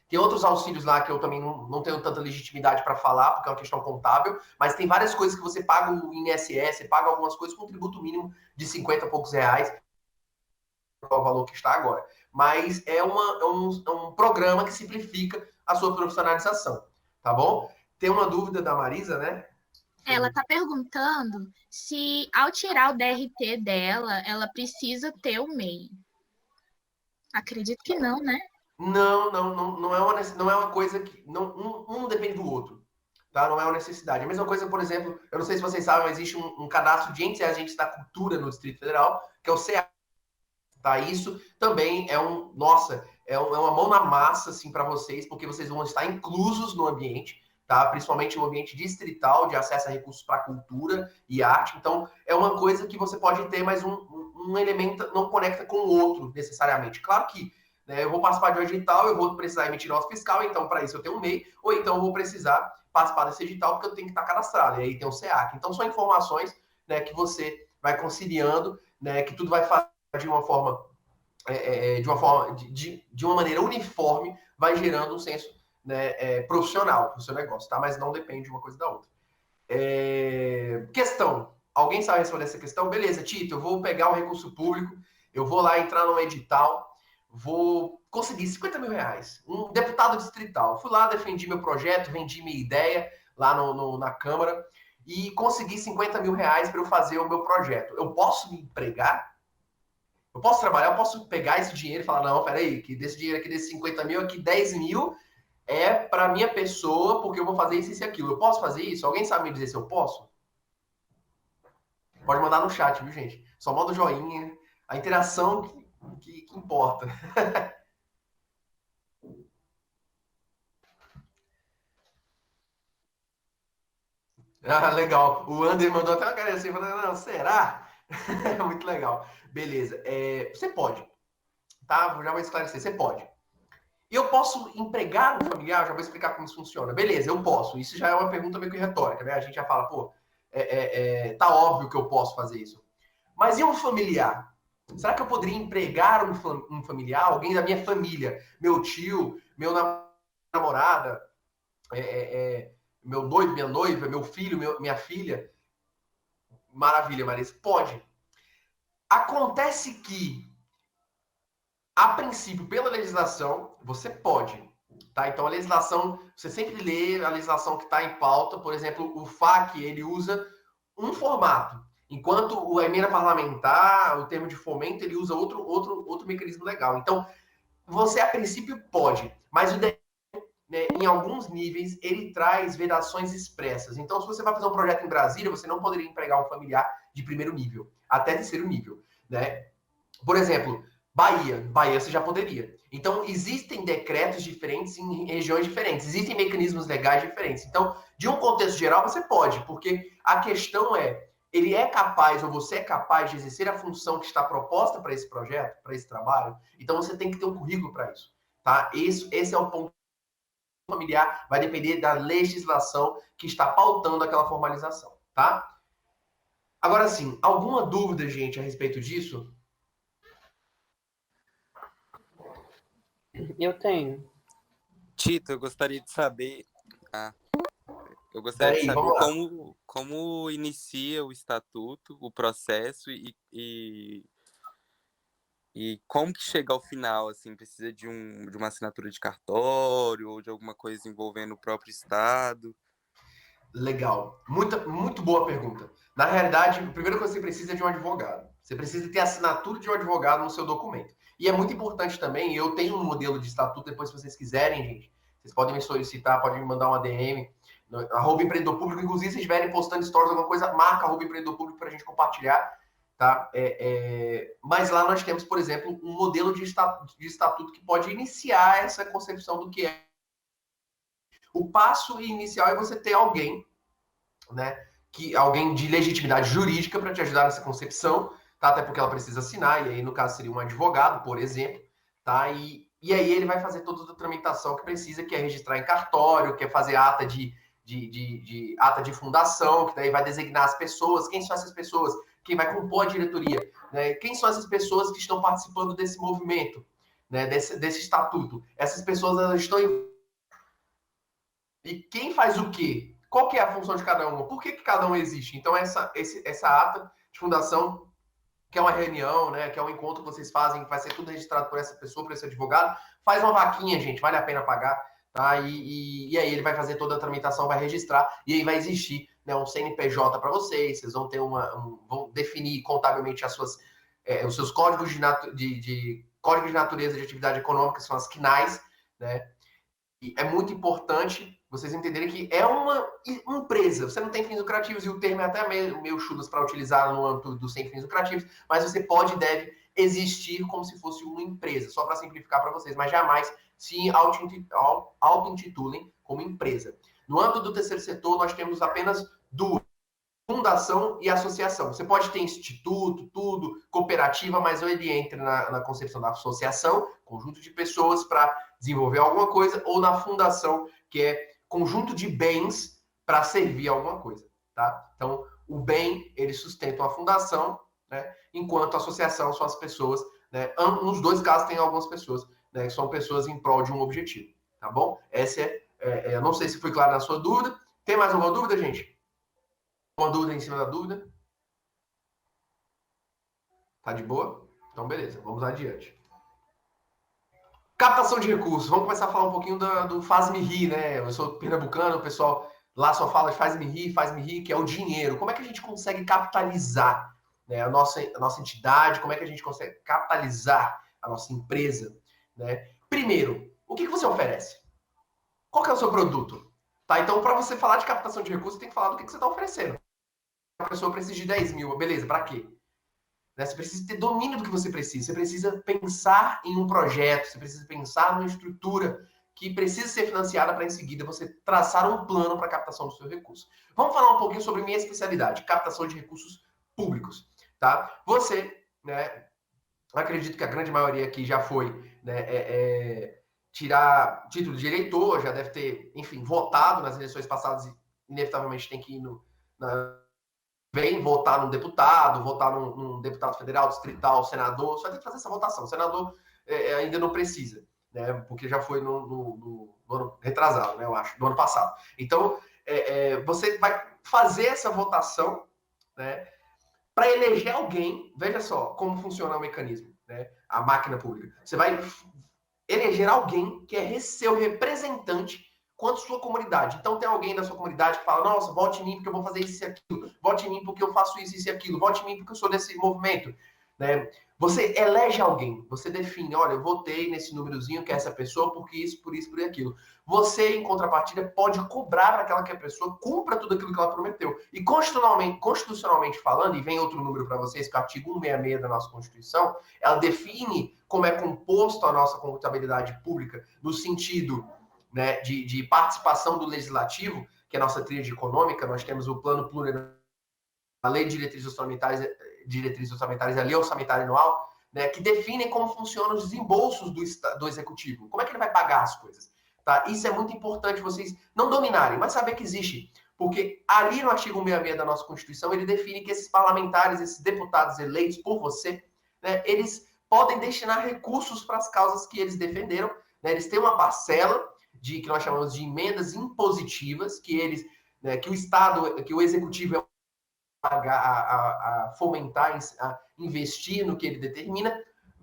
tem outros auxílios lá que eu também não tenho tanta legitimidade para falar, porque é uma questão contábil, mas tem várias coisas que você paga o INSS, você paga algumas coisas com tributo mínimo de 50 e poucos reais, qual o valor que está agora. Mas é um programa que simplifica a sua profissionalização, tá bom? Tem uma dúvida da Marisa, né? Ela está perguntando se, ao tirar o DRT dela, ela precisa ter o MEI. Acredito que não, né? Não é uma coisa que... Um depende do outro, tá? Não é uma necessidade. A mesma coisa, por exemplo, eu não sei se vocês sabem, mas existe um cadastro de entes e agentes da cultura no Distrito Federal, que é o CA. Tá? Isso também é uma mão na massa assim, para vocês, porque vocês vão estar inclusos no ambiente, tá? Principalmente no ambiente distrital de acesso a recursos para cultura e arte. Então, é uma coisa que você pode ter, mas um elemento não conecta com o outro necessariamente. Claro que, né, eu vou participar de um edital, eu vou precisar emitir nota fiscal, então para isso eu tenho um MEI, ou então eu vou precisar participar desse edital porque eu tenho que estar cadastrado, e aí tem o SEAC. Então, são informações, né, que você vai conciliando, né, que tudo vai fazer de uma maneira uniforme, vai gerando um senso, né, profissional para o seu negócio, tá? Mas não depende de uma coisa da outra. Questão. Alguém sabe responder essa questão? Beleza, Tito, eu vou pegar um recurso público, eu vou lá entrar num edital, vou conseguir 50 mil reais. Um deputado distrital. Fui lá, defendi meu projeto, vendi minha ideia lá na Câmara e consegui 50 mil reais para eu fazer o meu projeto. Eu posso me empregar? Eu posso trabalhar, eu posso pegar esse dinheiro e falar, não, peraí, que desse dinheiro aqui, desses 50 mil, aqui 10 mil é para minha pessoa, porque eu vou fazer isso e aquilo. Eu posso fazer isso? Alguém sabe me dizer se eu posso? Pode mandar no chat, viu, gente? Só manda o joinha. A interação que importa. Ah, legal. O Ander mandou até uma cara assim, falando, não, será? Muito legal. Beleza. Você pode, tá? Já vou esclarecer. Você pode. Eu posso empregar um familiar? Já vou explicar como isso funciona. Beleza, eu posso. Isso já é uma pergunta meio que retórica, né? A gente já fala, pô, tá óbvio que eu posso fazer isso. Mas e um familiar? Será que eu poderia empregar um familiar? Alguém da minha família? Meu tio, meu namorada, meu noivo, minha noiva, meu filho, minha filha? Maravilha, Marisa. Pode. Acontece que, a princípio, pela legislação, você pode. Tá? Então, a legislação, você sempre lê a legislação que está em pauta. Por exemplo, o FAQ, ele usa um formato. Enquanto a emenda parlamentar, o termo de fomento, ele usa outro mecanismo legal. Então, você, a princípio, pode. Mas o né, em alguns níveis, ele traz vedações expressas. Então, se você vai fazer um projeto em Brasília, você não poderia empregar um familiar de primeiro nível, até terceiro nível. Né? Por exemplo, Bahia você já poderia. Então, existem decretos diferentes em regiões diferentes, existem mecanismos legais diferentes. Então, de um contexto geral, você pode, porque a questão ele é capaz, ou você é capaz de exercer a função que está proposta para esse projeto, para esse trabalho? Então, você tem que ter um currículo para isso. Tá? Esse é o ponto familiar, vai depender da legislação que está pautando aquela formalização. Tá? Agora, sim, alguma dúvida, gente, a respeito disso? Eu tenho. Tito, eu gostaria de saber. Eu gostaria de saber como inicia o estatuto, o processo e como que chega ao final, assim, precisa de uma assinatura de cartório ou de alguma coisa envolvendo o próprio Estado? Legal. Muito boa pergunta. Na realidade, a primeira coisa que você precisa é de um advogado. Você precisa ter a assinatura de um advogado no seu documento. E é muito importante também, eu tenho um modelo de estatuto, depois se vocês quiserem, gente, vocês podem me solicitar, podem me mandar uma DM, @empreendedor público, inclusive se estiverem postando stories, alguma coisa, marca @empreendedor público para a gente compartilhar, tá? Mas lá nós temos, por exemplo, um modelo de estatuto que pode iniciar essa concepção do que é. O passo inicial é você ter alguém, né, alguém de legitimidade jurídica para te ajudar nessa concepção, tá? Até porque ela precisa assinar, e aí no caso seria um advogado, por exemplo, tá? E aí ele vai fazer toda a tramitação que precisa, que é registrar em cartório, que é fazer ata ata de fundação, que daí vai designar as pessoas, quem são essas pessoas, quem vai compor a diretoria, né? Quem são essas pessoas que estão participando desse movimento, né? Desse estatuto. Essas pessoas, elas estão E quem faz o quê? Qual que é a função de cada uma? Por que cada um existe? Então, essa ata de fundação, que é uma reunião, né, que é um encontro que vocês fazem, que vai ser tudo registrado por essa pessoa, por esse advogado, faz uma vaquinha, gente, vale a pena pagar, tá? E aí ele vai fazer toda a tramitação, vai registrar, e aí vai existir, né, um CNPJ para vocês vão ter vão definir contabilmente os seus códigos códigos de natureza de atividade econômica, que são as CNAEs, né? E é muito importante vocês entenderem que é uma empresa. Você não tem fins lucrativos, e o termo é até meio chulas para utilizar no âmbito dos sem fins lucrativos, mas você pode e deve existir como se fosse uma empresa, só para simplificar para vocês, mas jamais se auto-intitulem como empresa. No âmbito do terceiro setor, nós temos apenas duas: fundação e associação. Você pode ter instituto, tudo, cooperativa, mas ele entra na concepção da associação, conjunto de pessoas para desenvolver alguma coisa, ou na fundação, que é conjunto de bens para servir a alguma coisa, tá? Então, o bem, ele sustenta a fundação, né? Enquanto a associação são as pessoas, né? Nos dois casos tem algumas pessoas, né? Que são pessoas em prol de um objetivo, tá bom? Essa eu não sei se foi claro na sua dúvida. Tem mais alguma dúvida, gente? Uma dúvida em cima da dúvida? Tá de boa? Então, beleza, vamos adiante. Captação de recursos. Vamos começar a falar um pouquinho do faz-me rir, né? Eu sou pernambucano, o pessoal lá só fala de faz-me rir, que é o dinheiro. Como é que a gente consegue capitalizar, né, a nossa entidade? Como é que a gente consegue capitalizar a nossa empresa, né? Primeiro, o que você oferece? Qual que é o seu produto? Tá? Então, para você falar de captação de recursos, tem que falar do que você está oferecendo. A pessoa precisa de 10 mil. Beleza, para quê? né? Você precisa ter domínio do que você precisa pensar em um projeto, você precisa pensar numa estrutura que precisa ser financiada para, em seguida, você traçar um plano para a captação do seu recurso. Vamos falar um pouquinho sobre minha especialidade, captação de recursos públicos, tá? Você, né, acredito que a grande maioria aqui já foi, né, tirar título de eleitor, já deve ter, enfim, votado nas eleições passadas e, inevitavelmente, tem que ir vem votar num deputado, votar num deputado federal, distrital, senador, só tem que fazer essa votação. O senador ainda não precisa, né, porque já foi no ano retrasado, né, eu acho, no ano passado. Então, você vai fazer essa votação, né, para eleger alguém. Veja só como funciona o mecanismo, né, a máquina pública. Você vai eleger alguém que é seu representante quanto sua comunidade. Então tem alguém da sua comunidade que fala, nossa, vote em mim porque eu vou fazer isso e aquilo, vote em mim porque eu faço isso e aquilo, vote em mim porque eu sou desse movimento, né? Você elege alguém, você define, olha, eu votei nesse númerozinho que é essa pessoa porque isso, por aquilo. Você, em contrapartida, pode cobrar para aquela que a pessoa cumpra tudo aquilo que ela prometeu. E constitucionalmente falando, e vem outro número para vocês, que é o artigo 166 da nossa Constituição, ela define como é composto a nossa contabilidade pública no sentido, né, de participação do legislativo, que é a nossa tríade econômica. Nós temos o plano plurianual, a lei de diretrizes orçamentárias e a lei orçamentária anual, né, que definem como funcionam os desembolsos do executivo, como é que ele vai pagar as coisas. Tá? Isso é muito importante vocês não dominarem, mas saber que existe, porque ali no artigo 166 da nossa Constituição, ele define que esses parlamentares, esses deputados eleitos por você, né, eles podem destinar recursos para as causas que eles defenderam, né, eles têm uma parcela que nós chamamos de emendas impositivas, que eles, né, que o Estado, que o Executivo é a fomentar, a investir no que ele determina,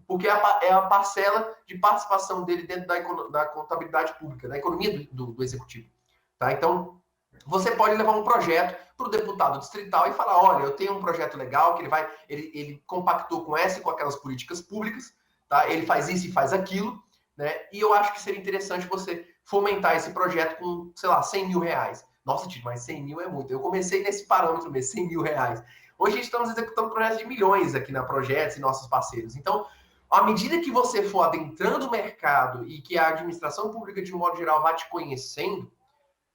porque é a parcela de participação dele dentro da contabilidade pública, da economia do Executivo. Tá? Então, você pode levar um projeto para o deputado distrital e falar, olha, eu tenho um projeto legal que ele compactou com essa e com aquelas políticas públicas, tá? Ele faz isso e faz aquilo, né? E eu acho que seria interessante você fomentar esse projeto com, sei lá, 100 mil reais. Nossa, Tito, mas 100 mil é muito. Eu comecei nesse parâmetro mesmo, 100 mil reais. Hoje estamos executando projetos de milhões aqui na Projetos e nossos parceiros. Então, à medida que você for adentrando o mercado e que a administração pública, de um modo geral, vai te conhecendo,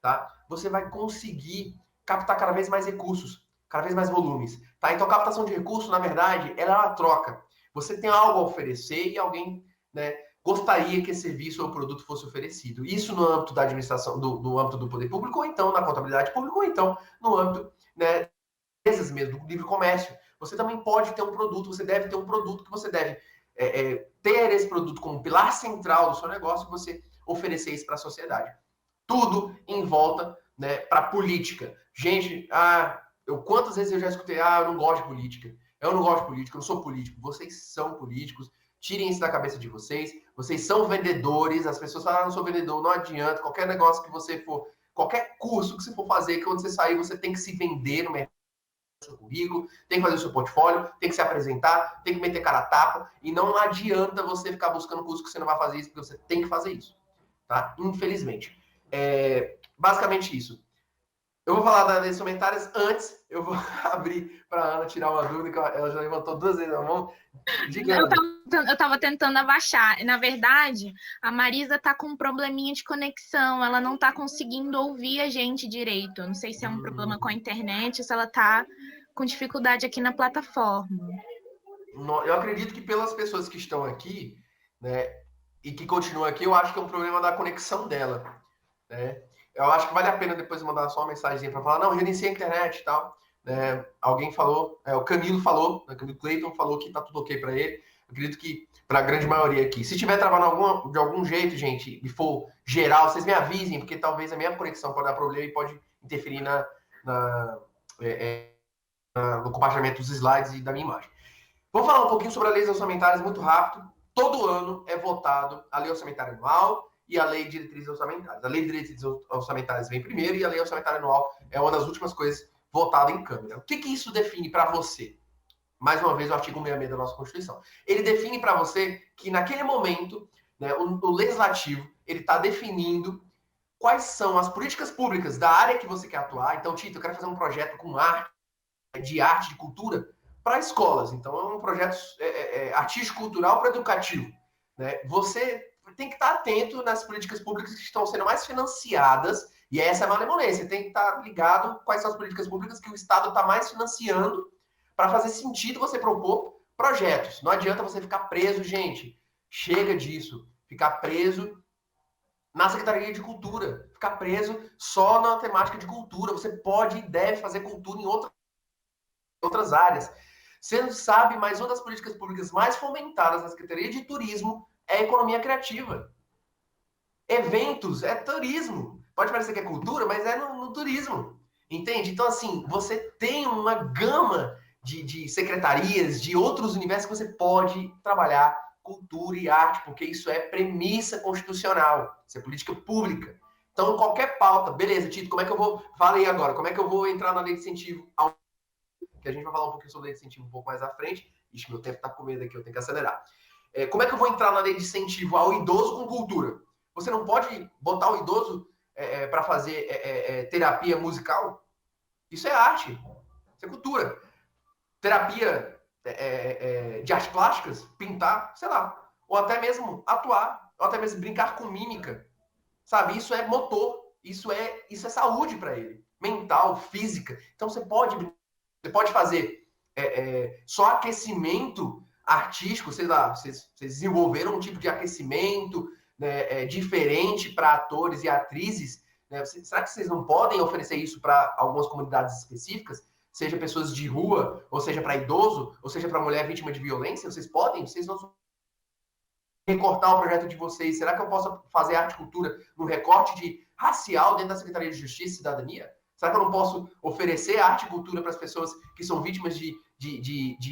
tá? Você vai conseguir captar cada vez mais recursos, cada vez mais volumes. Tá? Então, captação de recursos, na verdade, ela é uma troca. Você tem algo a oferecer e alguém, né, gostaria que esse serviço ou produto fosse oferecido. Isso no âmbito da administração, no âmbito do poder público, ou então na contabilidade pública, ou então no âmbito, né, empresas mesmo, do livre comércio. Você também pode ter um produto, você deve ter um produto que você deve ter esse produto como pilar central do seu negócio e você oferecer isso para a sociedade. Tudo em volta, né, para política. Gente, quantas vezes eu já escutei, eu não gosto de política, eu não sou político. Vocês são políticos, tirem isso da cabeça de vocês. Vocês são vendedores, as pessoas falam, não sou vendedor, não adianta. Qualquer negócio que você for, qualquer curso que você for fazer, que quando você sair, você tem que se vender no mercado, seu currículo, tem que fazer o seu portfólio, tem que se apresentar, tem que meter cara a tapa, e não adianta você ficar buscando curso que você não vai fazer isso, porque você tem que fazer isso, tá? Infelizmente. Basicamente isso. Eu vou falar das leis orçamentárias. Antes, eu vou abrir para a Ana tirar uma dúvida, que ela já levantou 2 vezes a mão. Diga, Eu estava tentando abaixar. Na verdade, a Marisa está com um probleminha de conexão. Ela não está conseguindo ouvir a gente direito. Eu não sei se é um problema com a internet ou se ela está com dificuldade aqui na plataforma. Eu acredito que pelas pessoas que estão aqui, né, e que continuam aqui, eu acho que é um problema da conexão dela, né? Eu acho que vale a pena depois mandar só uma mensagem para falar, não, reiniciei a internet e tal. Alguém falou, o Camilo falou, o Camilo Clayton falou que tá tudo ok para ele. Eu acredito que para a grande maioria aqui. Se tiver travando de algum jeito, gente, e for geral, vocês me avisem, porque talvez a minha conexão pode dar problema e pode interferir no compartilhamento dos slides e da minha imagem. Vou falar um pouquinho sobre as leis orçamentárias muito rápido. Todo ano é votado a lei orçamentária anual e a lei de diretrizes orçamentárias. A lei de diretrizes orçamentárias vem primeiro e a lei orçamentária anual é uma das últimas coisas votada em Câmara. O que isso define para você? Mais uma vez, o artigo 166 da nossa Constituição. Ele define para você que, naquele momento, né, o legislativo ele está definindo quais são as políticas públicas da área que você quer atuar. Então, Tito, eu quero fazer um projeto com arte, de cultura, para escolas. Então, é um projeto artístico-cultural para educativo. Né? Você tem que estar atento nas políticas públicas que estão sendo mais financiadas, e essa é a malemolência. Tem que estar ligado quais são as políticas públicas que o Estado está mais financiando para fazer sentido você propor projetos. Não adianta você ficar preso, gente. Chega disso. Ficar preso na Secretaria de Cultura. Ficar preso só na temática de cultura. Você pode e deve fazer cultura em outras áreas. Você não sabe, mas uma das políticas públicas mais fomentadas na Secretaria de Turismo é a economia criativa. Eventos é turismo. Pode parecer que é cultura, mas é no turismo. Entende? Então, assim, você tem uma gama de secretarias, de outros universos que você pode trabalhar cultura e arte, porque isso é premissa constitucional, isso é política pública. Então, qualquer pauta, beleza, Tito, como é que eu vou... Fala aí agora, como é que eu vou entrar na lei de incentivo ao... Que a gente vai falar um pouquinho sobre lei de incentivo um pouco mais à frente. Ixi, meu tempo tá comendo aqui, eu tenho que acelerar. Como é que eu vou entrar na lei de incentivo ao idoso com cultura? Você não pode botar o idoso para fazer terapia musical? Isso é arte, isso é cultura. Terapia de artes plásticas, pintar, sei lá. Ou até mesmo atuar, ou até mesmo brincar com mímica. Sabe? Isso é motor, isso é saúde para ele. Mental, física. Então você pode fazer só aquecimento artístico, sei lá, vocês desenvolveram um tipo de aquecimento, né, diferente para atores e atrizes, né? Será que vocês não podem oferecer isso para algumas comunidades específicas? Seja pessoas de rua, ou seja para idoso, ou seja para mulher vítima de violência? Vocês podem? Vocês não recortar o projeto de vocês? Será que eu posso fazer arte e cultura no recorte racial dentro da Secretaria de Justiça e Cidadania? Será que eu não posso oferecer arte e cultura para as pessoas que são vítimas de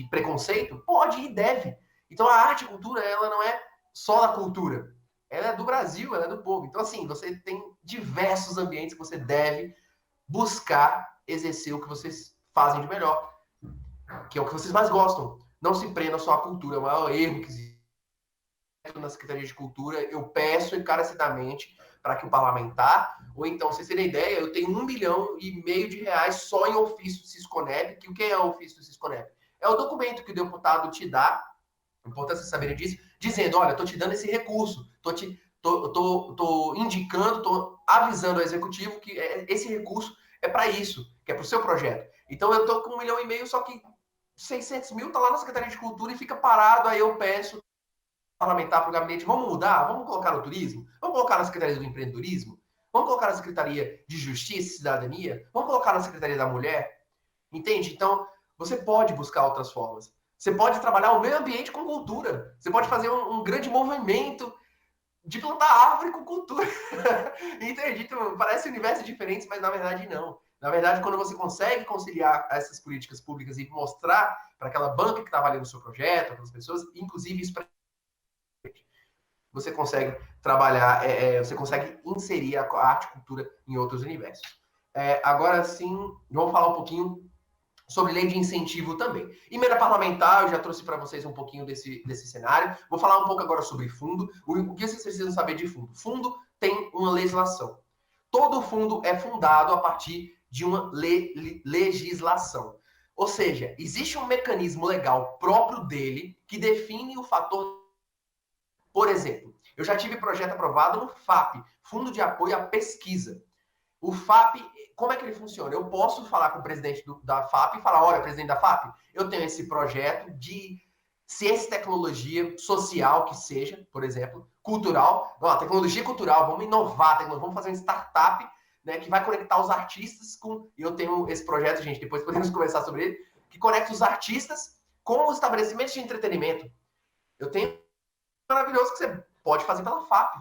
preconceito? Pode e deve. Então, a arte e cultura, ela não é só da cultura. Ela é do Brasil, ela é do povo. Então, assim, você tem diversos ambientes que você deve buscar exercer o que vocês fazem de melhor, que é o que vocês mais gostam. Não se prenda só à cultura. É o maior erro que existe na Secretaria de Cultura. Eu peço encarecidamente para que o parlamentar, ou então, vocês terem ideia, eu tenho R$1,5 milhão só em ofício do Sisconep. Que o que é o ofício do Sisconep? É o documento que o deputado te dá, importante vocês saberem disso, dizendo, olha, estou te dando esse recurso, estou indicando, estou avisando ao executivo que esse recurso é para isso, que é para o seu projeto. Então, eu estou com R$1,5 milhão, só que 600 mil está lá na Secretaria de Cultura e fica parado, aí eu peço parlamentar para o gabinete, vamos mudar? Vamos colocar no turismo? Vamos colocar na Secretaria do Empreendedorismo? Vamos colocar na Secretaria de Justiça e Cidadania? Vamos colocar na Secretaria da Mulher? Entende? Então, você pode buscar outras formas. Você pode trabalhar o meio ambiente com cultura. Você pode fazer um grande movimento de plantar árvore com cultura. Entende? Então, parece universos diferentes, mas na verdade não. Na verdade, quando você consegue conciliar essas políticas públicas e mostrar para aquela banca que está avaliando o seu projeto, aquelas pessoas, inclusive isso para você consegue trabalhar, você consegue inserir a arte e cultura em outros universos. Agora sim, vamos falar um pouquinho sobre lei de incentivo também. Emenda parlamentar, eu já trouxe para vocês um pouquinho desse cenário. Vou falar um pouco agora sobre fundo. O que vocês precisam saber de fundo? Fundo tem uma legislação. Todo fundo é fundado a partir de uma legislação. Ou seja, existe um mecanismo legal próprio dele que define o fator. Por exemplo, eu já tive projeto aprovado no FAP, Fundo de Apoio à Pesquisa. O FAP, como é que ele funciona? Eu posso falar com o presidente da FAP e falar, olha, presidente da FAP, eu tenho esse projeto de ciência e tecnologia social, que seja, por exemplo, cultural, tecnologia cultural, vamos inovar, vamos fazer uma startup, né, que vai conectar os artistas com... Eu tenho esse projeto, gente, depois podemos conversar sobre ele, que conecta os artistas com os estabelecimentos de entretenimento. Eu tenho maravilhoso que você pode fazer pela FAP.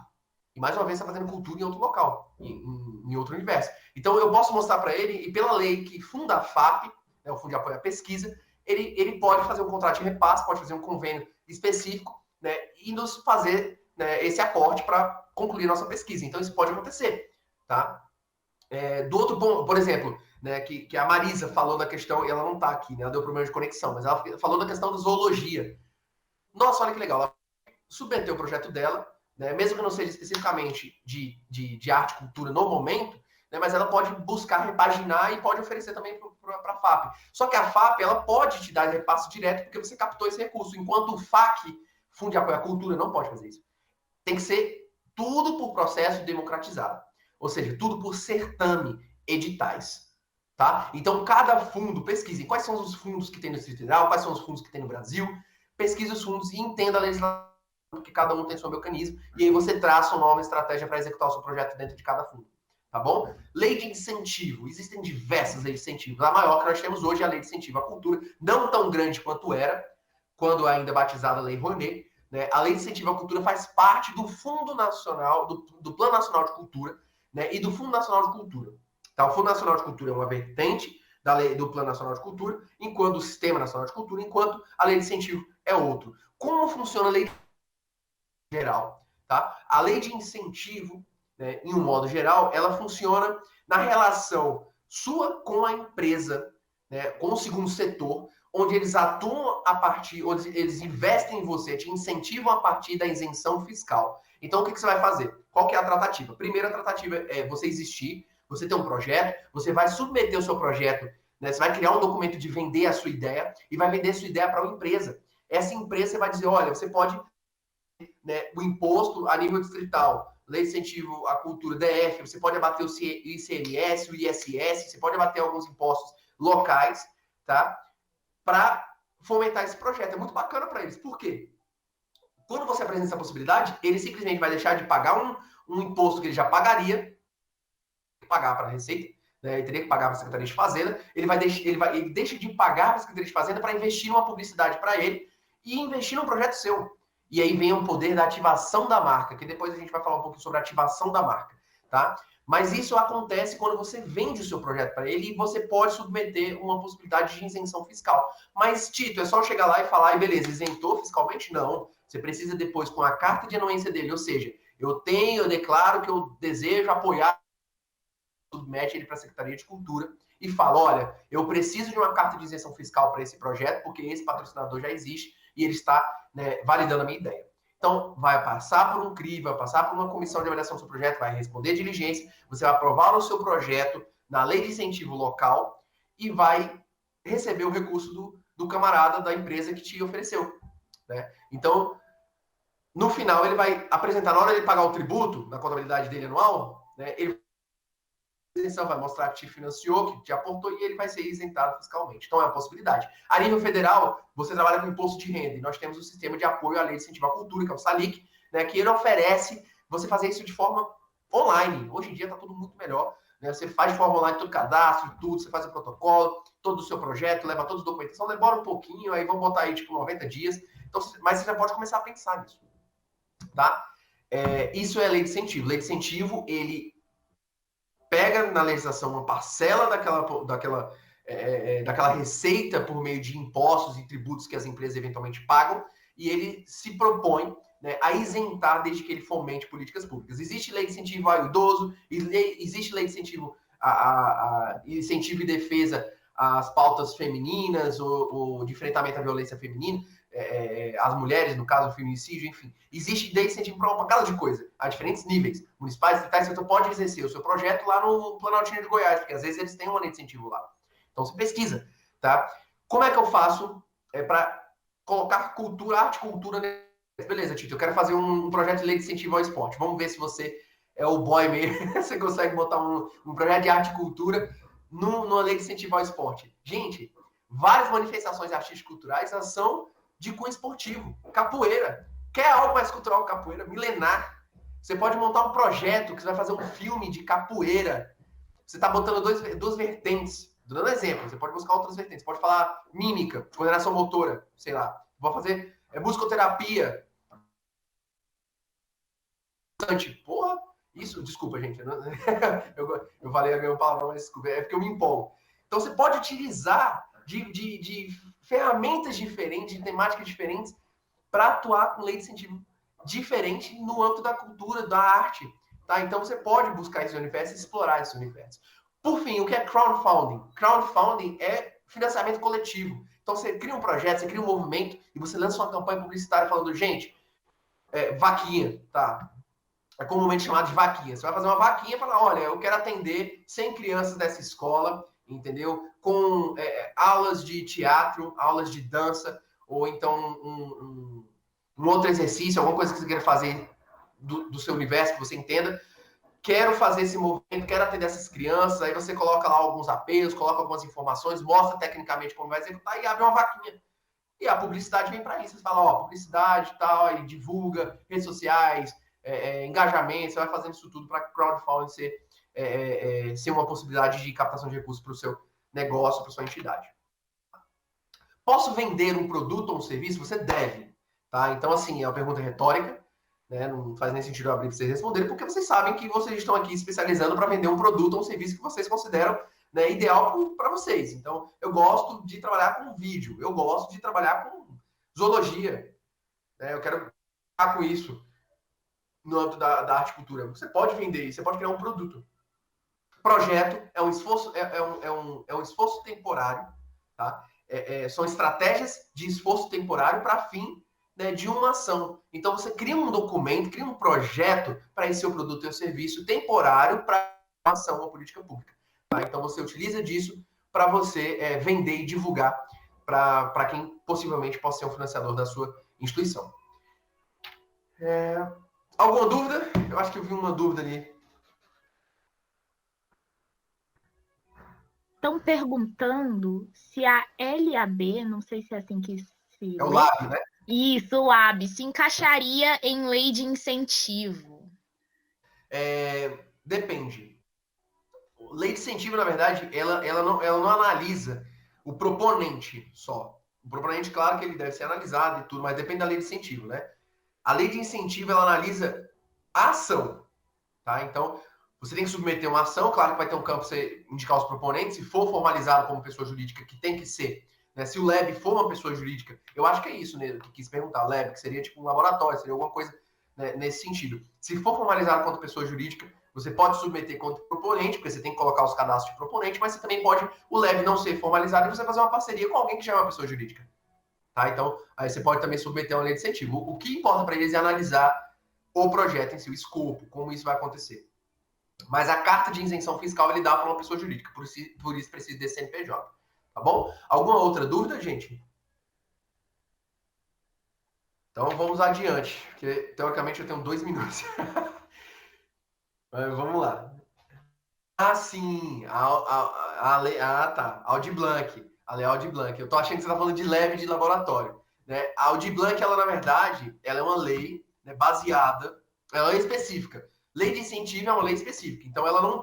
E mais uma vez você está fazendo cultura em outro local, em outro universo. Então eu posso mostrar para ele, e pela lei que funda a FAP, né, o Fundo de Apoio à Pesquisa, ele pode fazer um contrato de repasse, pode fazer um convênio específico, né, e nos fazer, né, esse aporte para concluir nossa pesquisa. Então isso pode acontecer. Tá? Do outro ponto, por exemplo, né, que a Marisa falou da questão, e ela não está aqui, né, ela deu problema de conexão, mas ela falou da questão da zoologia. Nossa, olha que legal. Ela submeteu o projeto dela, né, mesmo que não seja especificamente de arte e cultura no momento, né, mas ela pode buscar repaginar e pode oferecer também para a FAP. Só que a FAP, ela pode te dar repasse direto porque você captou esse recurso, enquanto o FAC, Fundo de Apoio à Cultura, não pode fazer isso. Tem que ser tudo por processo democratizado, ou seja, tudo por certame, editais. Tá? Então, cada fundo, pesquise quais são os fundos que tem no Distrito Federal, quais são os fundos que tem no Brasil, pesquise os fundos e entenda a legislação, porque cada um tem seu mecanismo, e aí você traça uma nova estratégia para executar o seu projeto dentro de cada fundo. Tá bom? Lei de incentivo. Existem diversas leis de incentivo. A maior que nós temos hoje é a Lei de Incentivo à Cultura, não tão grande quanto era, quando ainda batizada Lei Rouanet. Né? A Lei de Incentivo à Cultura faz parte do Fundo Nacional, do Plano Nacional de Cultura, né? E do Fundo Nacional de Cultura. Tá? O Fundo Nacional de Cultura é uma vertente da lei, do Plano Nacional de Cultura, enquanto o Sistema Nacional de Cultura, enquanto a Lei de Incentivo é outro. Como funciona a lei geral? Tá? A lei de incentivo, né, em um modo geral, ela funciona na relação sua com a empresa, né, com o segundo setor, onde eles atuam a partir, onde eles investem em você, te incentivam a partir da isenção fiscal. Então, o que você vai fazer? Qual que é a tratativa? Primeira tratativa é você existir, você tem um projeto, você vai submeter o seu projeto, né, você vai criar um documento de vender a sua ideia e vai vender a sua ideia para uma empresa. Essa empresa, você vai dizer, olha, você pode, né, o imposto a nível distrital, Lei de Incentivo à Cultura, DF, você pode abater o ICMS, o ISS, você pode abater alguns impostos locais, tá? Para fomentar esse projeto. É muito bacana para eles. Por quê? Quando você apresenta essa possibilidade, ele simplesmente vai deixar de pagar um imposto que ele já pagaria, pagar para a Receita, né? Ele teria que pagar para a Secretaria de Fazenda, ele deixa de pagar para a Secretaria de Fazenda para investir numa publicidade para ele e investir num projeto seu. E aí vem o poder da ativação da marca, que depois a gente vai falar um pouquinho sobre a ativação da marca, tá? Mas isso acontece quando você vende o seu projeto para ele e você pode submeter uma possibilidade de isenção fiscal. Mas, Tito, é só chegar lá e falar, beleza, isentou fiscalmente? Não. Você precisa depois, com a carta de anuência dele, ou seja, eu declaro que eu desejo apoiar, submete ele para a Secretaria de Cultura e fala, olha, eu preciso de uma carta de isenção fiscal para esse projeto, porque esse patrocinador já existe e ele está, né, validando a minha ideia. Então, vai passar por um CRI, vai passar por uma comissão de avaliação do seu projeto, vai responder diligência, você vai aprovar o seu projeto na lei de incentivo local e vai receber o recurso do camarada da empresa que te ofereceu. Né? Então, no final, ele vai apresentar, na hora de pagar o tributo, na contabilidade dele anual, né, ele vai mostrar que te financiou, que te aportou e ele vai ser isentado fiscalmente. Então, é uma possibilidade. A nível federal, você trabalha com imposto de renda e nós temos o sistema de apoio à lei de incentivo à cultura, que é o SALIC, né, que ele oferece você fazer isso de forma online. Hoje em dia está tudo muito melhor. Né? Você faz de forma online todo o cadastro, tudo, você faz o protocolo, todo o seu projeto, leva toda a documentação, demora um pouquinho, aí vamos botar aí tipo 90 dias. Então, mas você já pode começar a pensar nisso. Tá? Isso é lei de incentivo. Lei de incentivo, ele pega na legislação uma parcela daquela receita por meio de impostos e tributos que as empresas eventualmente pagam e ele se propõe, né, a isentar desde que ele fomente políticas públicas. Existe lei de incentivo ao idoso, existe lei de incentivo incentivo e defesa às pautas femininas ou de enfrentamento à violência feminina, as mulheres, no caso, o feminicídio, enfim. Existe lei de incentivo para uma cada de coisa, a diferentes níveis. Municipais, distritais, você pode exercer o seu projeto lá no Planaltino de Goiás, porque às vezes eles têm uma lei de incentivo lá. Então, você pesquisa, tá? Como é que eu faço para colocar cultura, arte e cultura nesse... Beleza, Tito, eu quero fazer um projeto de lei de incentivo ao esporte. Vamos ver se você é o boy mesmo, você consegue botar um projeto de arte e cultura numa lei de incentivo ao esporte. Gente, várias manifestações artísticas e culturais, elas são de cunho esportivo. Capoeira. Quer algo mais cultural que capoeira? Milenar. Você pode montar um projeto que você vai fazer um filme de capoeira. Você está botando duas vertentes. Dando exemplo, você pode buscar outras vertentes. Pode falar mímica, coordenação motora, sei lá. Vou fazer musicoterapia. Porra, isso, desculpa, gente. Eu falei a minha palavra, mas desculpa, é porque eu me empolgo. Então, você pode utilizar de ferramentas diferentes, de temáticas diferentes, para atuar com lei de incentivo diferente no âmbito da cultura, da arte. Tá? Então, você pode buscar esse universo e explorar esse universo. Por fim, o que é crowdfunding? Crowdfunding é financiamento coletivo. Então, você cria um projeto, você cria um movimento e você lança uma campanha publicitária falando, gente, vaquinha, tá? é comumente chamado de vaquinha. Você vai fazer uma vaquinha e falar, olha, eu quero atender 100 crianças dessa escola, entendeu? Com aulas de teatro, aulas de dança, ou então um outro exercício, alguma coisa que você queira fazer do seu universo, que você entenda. Quero fazer esse movimento, quero atender essas crianças. Aí você coloca lá alguns apelos, coloca algumas informações, mostra tecnicamente como vai executar e abre uma vaquinha. E a publicidade vem para isso. Você fala, ó, publicidade e tal, e divulga, redes sociais, engajamento. Você vai fazendo isso tudo para crowdfunding ser uma possibilidade de captação de recursos para o seu negócio, para sua entidade. Posso vender um produto ou um serviço? Você deve. Tá? Então, assim, é uma pergunta retórica. Né? Não faz nem sentido eu abrir para vocês responderem, porque vocês sabem que vocês estão aqui especializando para vender um produto ou um serviço que vocês consideram, né, ideal para vocês. Então, eu gosto de trabalhar com vídeo, eu gosto de trabalhar com zoologia. Né? Eu quero trabalhar com isso no âmbito da arte e cultura. Você pode vender isso, você pode criar um produto. Projeto é um esforço, é um esforço temporário, tá? São estratégias de esforço temporário para fim, né, de uma ação. Então, você cria um documento, cria um projeto para esse seu produto ou serviço temporário para uma ação, uma política pública. Tá? Então, você utiliza disso para você vender e divulgar para quem possivelmente possa ser um financiador da sua instituição. Alguma dúvida? Eu acho que eu vi uma dúvida ali. Estão perguntando se a LAB, não sei se é assim que se É o LAB, né? Isso, o LAB, se encaixaria em lei de incentivo? Depende. Lei de incentivo, na verdade, ela não analisa o proponente só. O proponente, claro que ele deve ser analisado e tudo, mas depende da lei de incentivo, né? A lei de incentivo, ela analisa a ação, tá? Então, você tem que submeter uma ação, claro que vai ter um campo para você indicar os proponentes, se for formalizado como pessoa jurídica, que tem que ser, né? Se o LEB for uma pessoa jurídica, eu acho que é isso, né, que quis perguntar, LEB, que seria tipo um laboratório, seria alguma coisa, né, nesse sentido. Se for formalizado quanto pessoa jurídica, você pode submeter quanto proponente, porque você tem que colocar os cadastros de proponente, mas você também pode, o LEB não ser formalizado e você fazer uma parceria com alguém que já é uma pessoa jurídica. Tá? Então, aí você pode também submeter uma lei de incentivo. O que importa para eles é analisar o projeto em si, o escopo, como isso vai acontecer. Mas a carta de isenção fiscal ele dá para uma pessoa jurídica, por isso precisa desse CNPJ. Tá bom? Alguma outra dúvida, gente? Então vamos adiante, porque teoricamente eu tenho 2 minutos. Mas vamos lá. Ah, sim, tá. Audi Blanc. A Lei Audi Blanc. Eu tô achando que você tá falando de leve de laboratório. Né? A Audi Blanc, ela na verdade, ela é uma lei, né, baseada, ela é específica. Lei de incentivo é uma lei específica, então ela não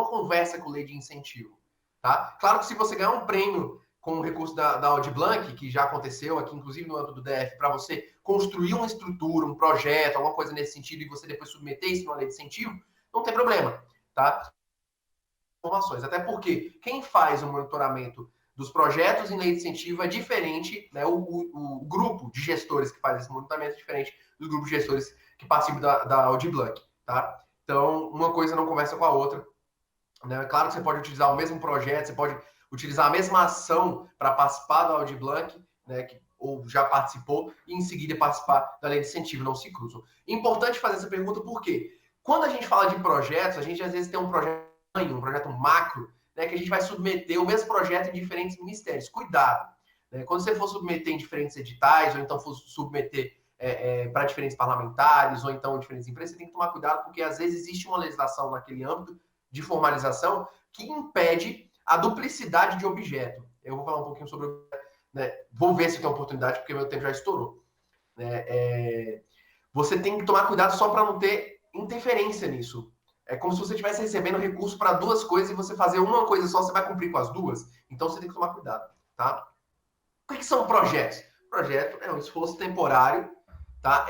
conversa com lei de incentivo. Tá? Claro que se você ganhar um prêmio com o recurso da Audi Blanc, que já aconteceu aqui, inclusive no âmbito do DF, para você construir uma estrutura, um projeto, alguma coisa nesse sentido, e você depois submeter isso numa lei de incentivo, não tem problema. Tá? Informações. Até porque quem faz o monitoramento dos projetos em lei de incentivo é diferente, né? O grupo de gestores que faz esse monitoramento é diferente do grupo de gestores que participam da Audi Blanc, tá? Então, uma coisa não conversa com a outra. Né? Claro que você pode utilizar o mesmo projeto, você pode utilizar a mesma ação para participar da Audi Blanc, né? Ou já participou, e em seguida participar da lei de incentivo, não se cruzam. Importante fazer essa pergunta porque quando a gente fala de projetos, a gente às vezes tem um projeto macro, né, que a gente vai submeter o mesmo projeto em diferentes ministérios. Cuidado. Né? Quando você for submeter em diferentes editais, ou então for submeter para diferentes parlamentares, ou então diferentes empresas, você tem que tomar cuidado, porque às vezes existe uma legislação naquele âmbito de formalização que impede a duplicidade de objeto. Eu vou falar um pouquinho sobre... Né, vou ver se tem oportunidade, porque meu tempo já estourou. Né? Você tem que tomar cuidado só para não ter interferência nisso. É como se você estivesse recebendo recurso para 2 coisas e você fazer uma coisa só, você vai cumprir com as 2. Então, você tem que tomar cuidado, tá? O que são projetos? Projeto é um esforço temporário, tá?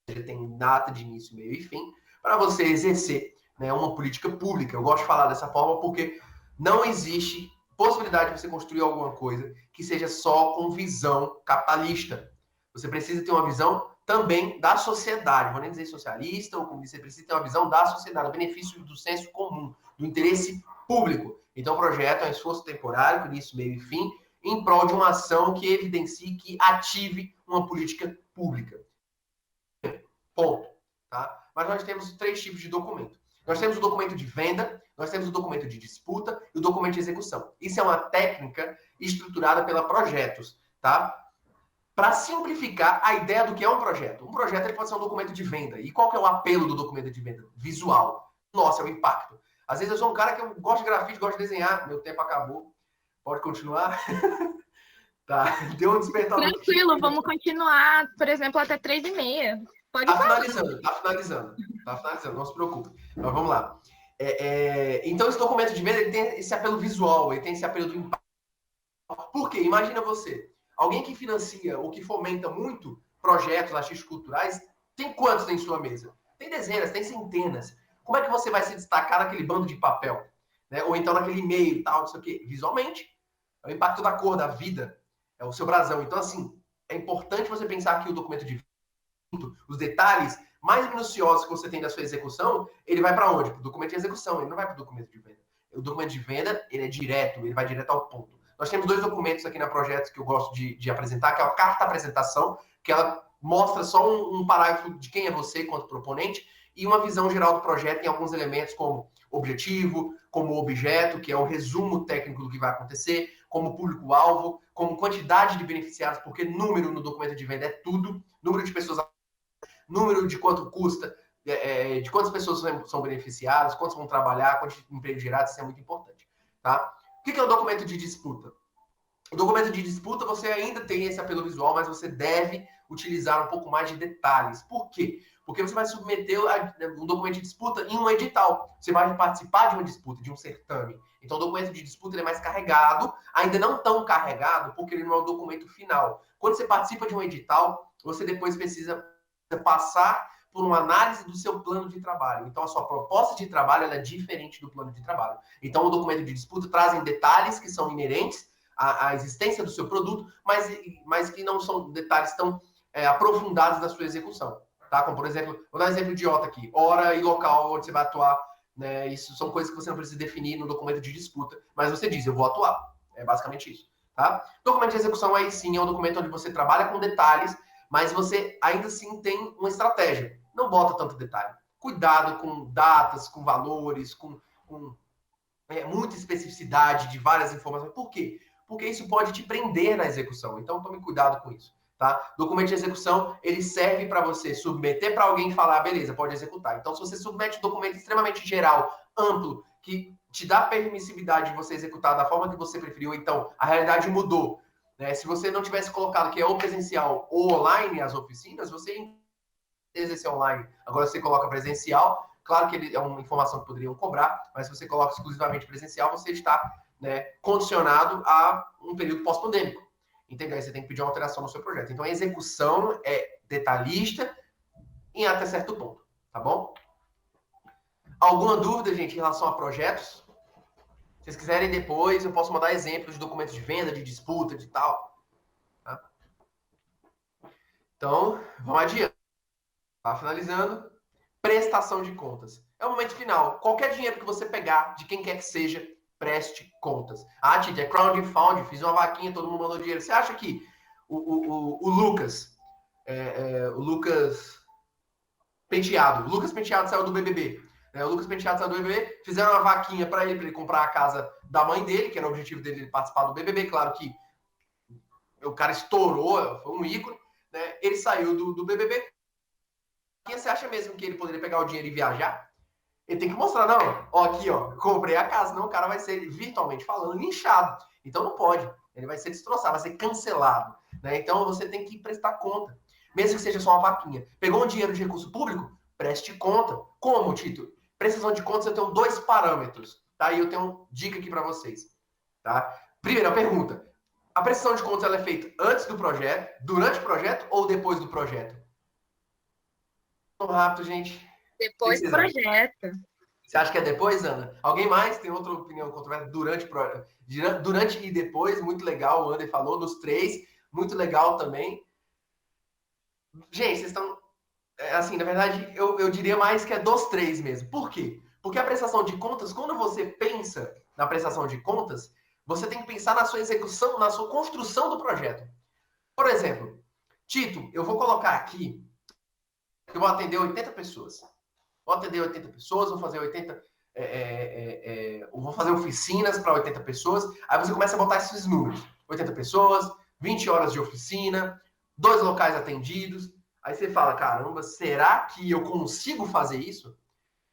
Ele tem data de início, meio e fim, para você exercer, né, uma política pública. Eu gosto de falar dessa forma porque não existe possibilidade de você construir alguma coisa que seja só com visão capitalista. Você precisa ter uma visão também da sociedade, vou nem dizer socialista, ou como você precisa ter uma visão da sociedade, o benefício do senso comum, do interesse público. Então, o projeto é um esforço temporário, com início, meio e fim, em prol de uma ação que evidencie, que ative uma política pública. Ponto. Tá? mas nós temos 3 tipos de documento. Nós temos o documento de venda, nós temos o documento de disputa e o documento de execução. Isso é uma técnica estruturada pela Projetos, tá? Para simplificar a ideia do que é um projeto. Um projeto ele pode ser um documento de venda. E qual que é o apelo do documento de venda? Visual. Nossa, é o impacto. Às vezes eu sou um cara que eu gosto de grafite, gosto de desenhar. Meu tempo acabou. Pode continuar? Tá, deu um despertador. Tranquilo, vamos continuar, por exemplo, até 3h30. Pode Tá falar. finalizando, não se preocupe. Mas vamos lá. Então, esse documento de venda ele tem esse apelo visual, ele tem esse apelo do impacto. Por quê? Imagina você, alguém que financia ou que fomenta muito projetos artísticos culturais, tem quantos em sua mesa? Tem dezenas, tem centenas. Como é que você vai se destacar naquele bando de papel? Né? Ou então naquele e-mail e tal, não sei o quê? Visualmente. É o impacto da cor, da vida. É o seu brasão. Então, assim, é importante você pensar que o documento de venda, os detalhes mais minuciosos que você tem da sua execução, ele vai para onde? Para o documento de execução, ele não vai para o documento de venda. O documento de venda, ele é direto, ele vai direto ao ponto. Nós temos 2 documentos aqui na Projetos que eu gosto de apresentar, que é a carta apresentação, que ela mostra só um parágrafo de quem é você quanto proponente, e uma visão geral do projeto em alguns elementos como objetivo, como objeto, que é o resumo técnico do que vai acontecer, como público-alvo, como quantidade de beneficiados, porque número no documento de venda é tudo, número de pessoas, número de quanto custa, de quantas pessoas são beneficiadas, quantos vão trabalhar, quantos empregos gerados, isso é muito importante. Tá? O que é o documento de disputa? O documento de disputa, você ainda tem esse apelo visual, mas você deve utilizar um pouco mais de detalhes. Por quê? Porque você vai submeter um documento de disputa em um edital. Você vai participar de uma disputa, de um certame. Então, o documento de disputa ele é mais carregado, ainda não tão carregado, porque ele não é o documento final. Quando você participa de um edital, você depois precisa passar por uma análise do seu plano de trabalho. Então, a sua proposta de trabalho ela é diferente do plano de trabalho. Então, o documento de disputa traz detalhes que são inerentes à existência do seu produto, mas que não são detalhes tão aprofundados da sua execução. Tá? Como, por exemplo, vou dar um exemplo idiota aqui. Hora e local onde você vai atuar. Né? Isso são coisas que você não precisa definir no documento de disputa, mas você diz, eu vou atuar. É basicamente isso. Tá? Documento de execução aí sim é um documento onde você trabalha com detalhes, mas você ainda assim tem uma estratégia. Não bota tanto detalhe. Cuidado com datas, com valores, com muita especificidade de várias informações. Por quê? Porque isso pode te prender na execução. Então, tome cuidado com isso. Tá? Documento de execução, ele serve para você submeter para alguém e falar, beleza, pode executar. Então, se você submete um documento extremamente geral, amplo, que te dá permissividade de você executar da forma que você preferiu, então a realidade mudou. Né? Se você não tivesse colocado que é ou presencial ou online as oficinas, você exercer online. Agora você coloca presencial, claro que ele é uma informação que poderiam cobrar, mas se você coloca exclusivamente presencial, você está, né, condicionado a um período pós-pandêmico. Entendeu? Aí você tem que pedir uma alteração no seu projeto. Então, a execução é detalhista em até certo ponto, tá bom? Alguma dúvida, gente, em relação a projetos? Se vocês quiserem depois, eu posso mandar exemplos de documentos de venda, de disputa, de tal. Tá? Então, vamos adiante. Tá finalizando. Prestação de contas. É o momento final. Qualquer dinheiro que você pegar, de quem quer que seja, preste contas. Ah, Tite, é crowdfunding, fiz uma vaquinha, todo mundo mandou dinheiro. Você acha que o Lucas, o Lucas Penteado, saiu do BBB, né? O Lucas Penteado saiu do BBB, fizeram uma vaquinha para ele comprar a casa da mãe dele, que era o objetivo dele participar do BBB, claro que o cara estourou, foi um ícone, né? Ele saiu do BBB. E você acha mesmo que ele poderia pegar o dinheiro e viajar? Ele tem que mostrar, não, ó, aqui, ó, comprei a casa. Não, o cara vai ser, virtualmente falando, linchado. Então não pode. Ele vai ser destroçado, vai ser cancelado. Né? Então você tem que prestar conta. Mesmo que seja só uma vaquinha. Pegou um dinheiro de recurso público? Preste conta. Como, Tito? Prestação de contas, eu tenho 2 parâmetros. Tá? E eu tenho uma dica aqui para vocês. Tá? Primeira pergunta. A prestação de contas ela é feita antes do projeto, durante o projeto ou depois do projeto? Vamos rápido, gente. Depois do projeto. Você acha que é depois, Ana? Alguém mais tem outra opinião controversa durante e depois? Muito legal, o Ander falou, dos 3. Muito legal também. Gente, vocês estão... Assim, na verdade, eu diria mais que é dos 3 mesmo. Por quê? Porque a prestação de contas, quando você pensa na prestação de contas, você tem que pensar na sua execução, na sua construção do projeto. Por exemplo, Tito, eu vou colocar aqui, eu vou atender 80 pessoas. Vou atender 80 pessoas, vou fazer 80... vou fazer oficinas para 80 pessoas. Aí você começa a botar esses números. 80 pessoas, 20 horas de oficina, 2 locais atendidos. Aí você fala, caramba, será que eu consigo fazer isso?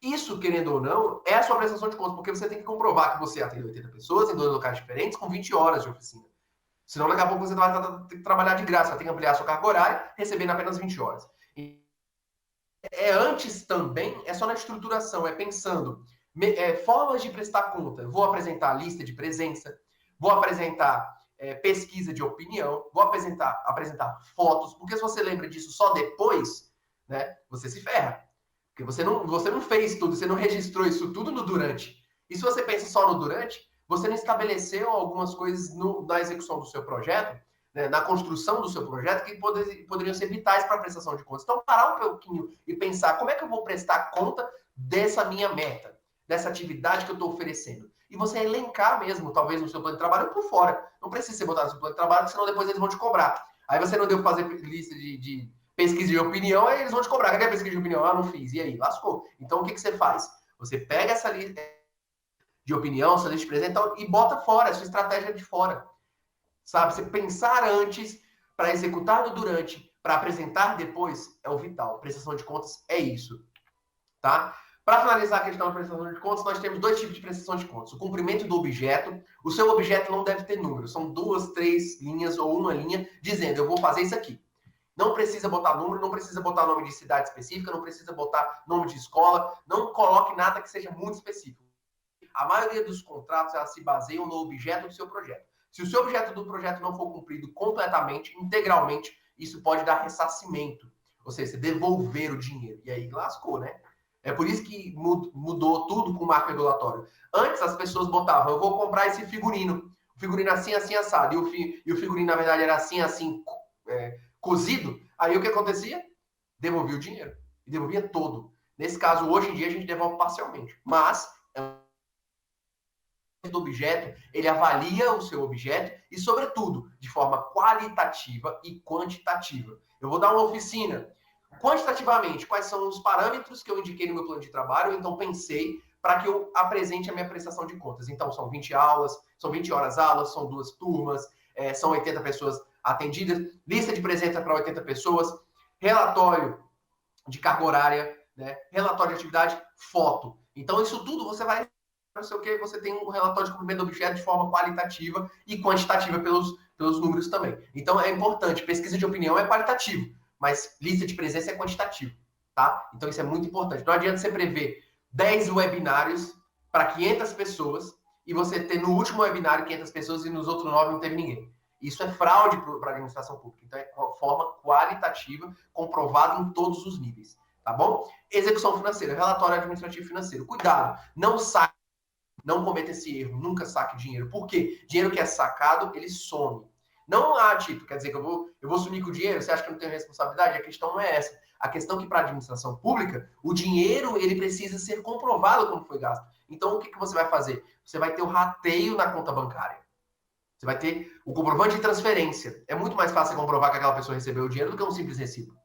Isso, querendo ou não, é a sua prestação de contas, porque você tem que comprovar que você atende 80 pessoas em 2 locais diferentes com 20 horas de oficina. Senão, daqui a pouco você vai ter que trabalhar de graça, vai ter que ampliar a sua carga horária, recebendo apenas 20 horas. Antes também, é só na estruturação, é pensando formas de prestar conta. Vou apresentar lista de presença, vou apresentar pesquisa de opinião, vou apresentar fotos, porque se você lembra disso só depois, né, você se ferra. Porque você não fez tudo, você não registrou isso tudo no durante. E se você pensa só no durante, você não estabeleceu algumas coisas na execução do seu projeto, né, na construção do seu projeto, que poderiam ser vitais para a prestação de contas. Então, parar um pouquinho e pensar como é que eu vou prestar conta dessa minha meta, dessa atividade que eu estou oferecendo. E você elencar mesmo, talvez, no seu plano de trabalho por fora. Não precisa ser botado no seu plano de trabalho, senão depois eles vão te cobrar. Aí você não deu para fazer lista de pesquisa de opinião, aí eles vão te cobrar. Cadê a pesquisa de opinião? Ah, não fiz. E aí? Lascou. Então, o que você faz? Você pega essa lista de opinião, essa lista de presente e bota fora, a sua estratégia de fora. Sabe? Você pensar antes para executar no durante, para apresentar depois, é o vital. Prestação de contas é isso. Tá? Para finalizar a questão da prestação de contas, nós temos 2 tipos de prestação de contas. O cumprimento do objeto. O seu objeto não deve ter número. São 2, 3 linhas ou uma linha dizendo, eu vou fazer isso aqui. Não precisa botar número, não precisa botar nome de cidade específica, não precisa botar nome de escola. Não coloque nada que seja muito específico. A maioria dos contratos, elas se baseiam no objeto do seu projeto. Se o seu objeto do projeto não for cumprido completamente, integralmente, isso pode dar ressarcimento. Ou seja, você devolver o dinheiro. E aí lascou, né? É por isso que mudou tudo com o marco regulatório. Antes as pessoas botavam, eu vou comprar esse figurino. O figurino assim, assim, assado. E o figurino, na verdade, era assim, assim, cozido. Aí o que acontecia? Devolvia o dinheiro. E devolvia todo. Nesse caso, hoje em dia, a gente devolve parcialmente. Mas do objeto, ele avalia o seu objeto e, sobretudo, de forma qualitativa e quantitativa. Eu vou dar uma oficina. Quantitativamente, quais são os parâmetros que eu indiquei no meu plano de trabalho? Então, pensei para que eu apresente a minha prestação de contas. Então, são 20 aulas, são 20 horas aulas, são 2 turmas, são 80 pessoas atendidas, lista de presença para 80 pessoas, relatório de carga horária, né? Relatório de atividade, foto. Então, isso tudo você vai... não sei o que, você tem um relatório de cumprimento do objeto de forma qualitativa e quantitativa pelos números também. Então, é importante. Pesquisa de opinião é qualitativo, mas lista de presença é quantitativo, tá? Então, isso é muito importante. Não adianta você prever 10 webinários para 500 pessoas e você ter no último webinário 500 pessoas e nos outros 9 não teve ninguém. Isso é fraude para a administração pública. Então, é uma forma qualitativa, comprovada em todos os níveis, tá bom? Execução financeira, relatório administrativo financeiro. Cuidado, não cometa esse erro, nunca saque dinheiro. Por quê? Dinheiro que é sacado, ele some. Não há título, quer dizer que eu vou sumir com o dinheiro, você acha que eu não tenho responsabilidade? A questão não é essa. A questão é que para a administração pública, o dinheiro ele precisa ser comprovado como foi gasto. Então, o que você vai fazer? Você vai ter o rateio na conta bancária. Você vai ter o comprovante de transferência. É muito mais fácil comprovar que aquela pessoa recebeu o dinheiro do que um simples recibo.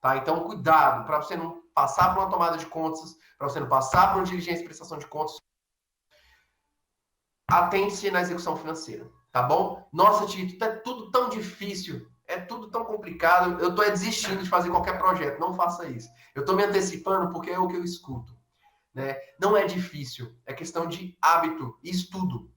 Tá? Então, cuidado, para você não passar por uma tomada de contas, para você não passar por uma diligência de prestação de contas, atente-se na execução financeira, tá bom? Nossa, Tito, é tudo tão difícil, é tudo tão complicado, eu estou desistindo de fazer qualquer projeto, não faça isso. Eu estou me antecipando porque é o que eu escuto, né? Não é difícil, é questão de hábito e estudo.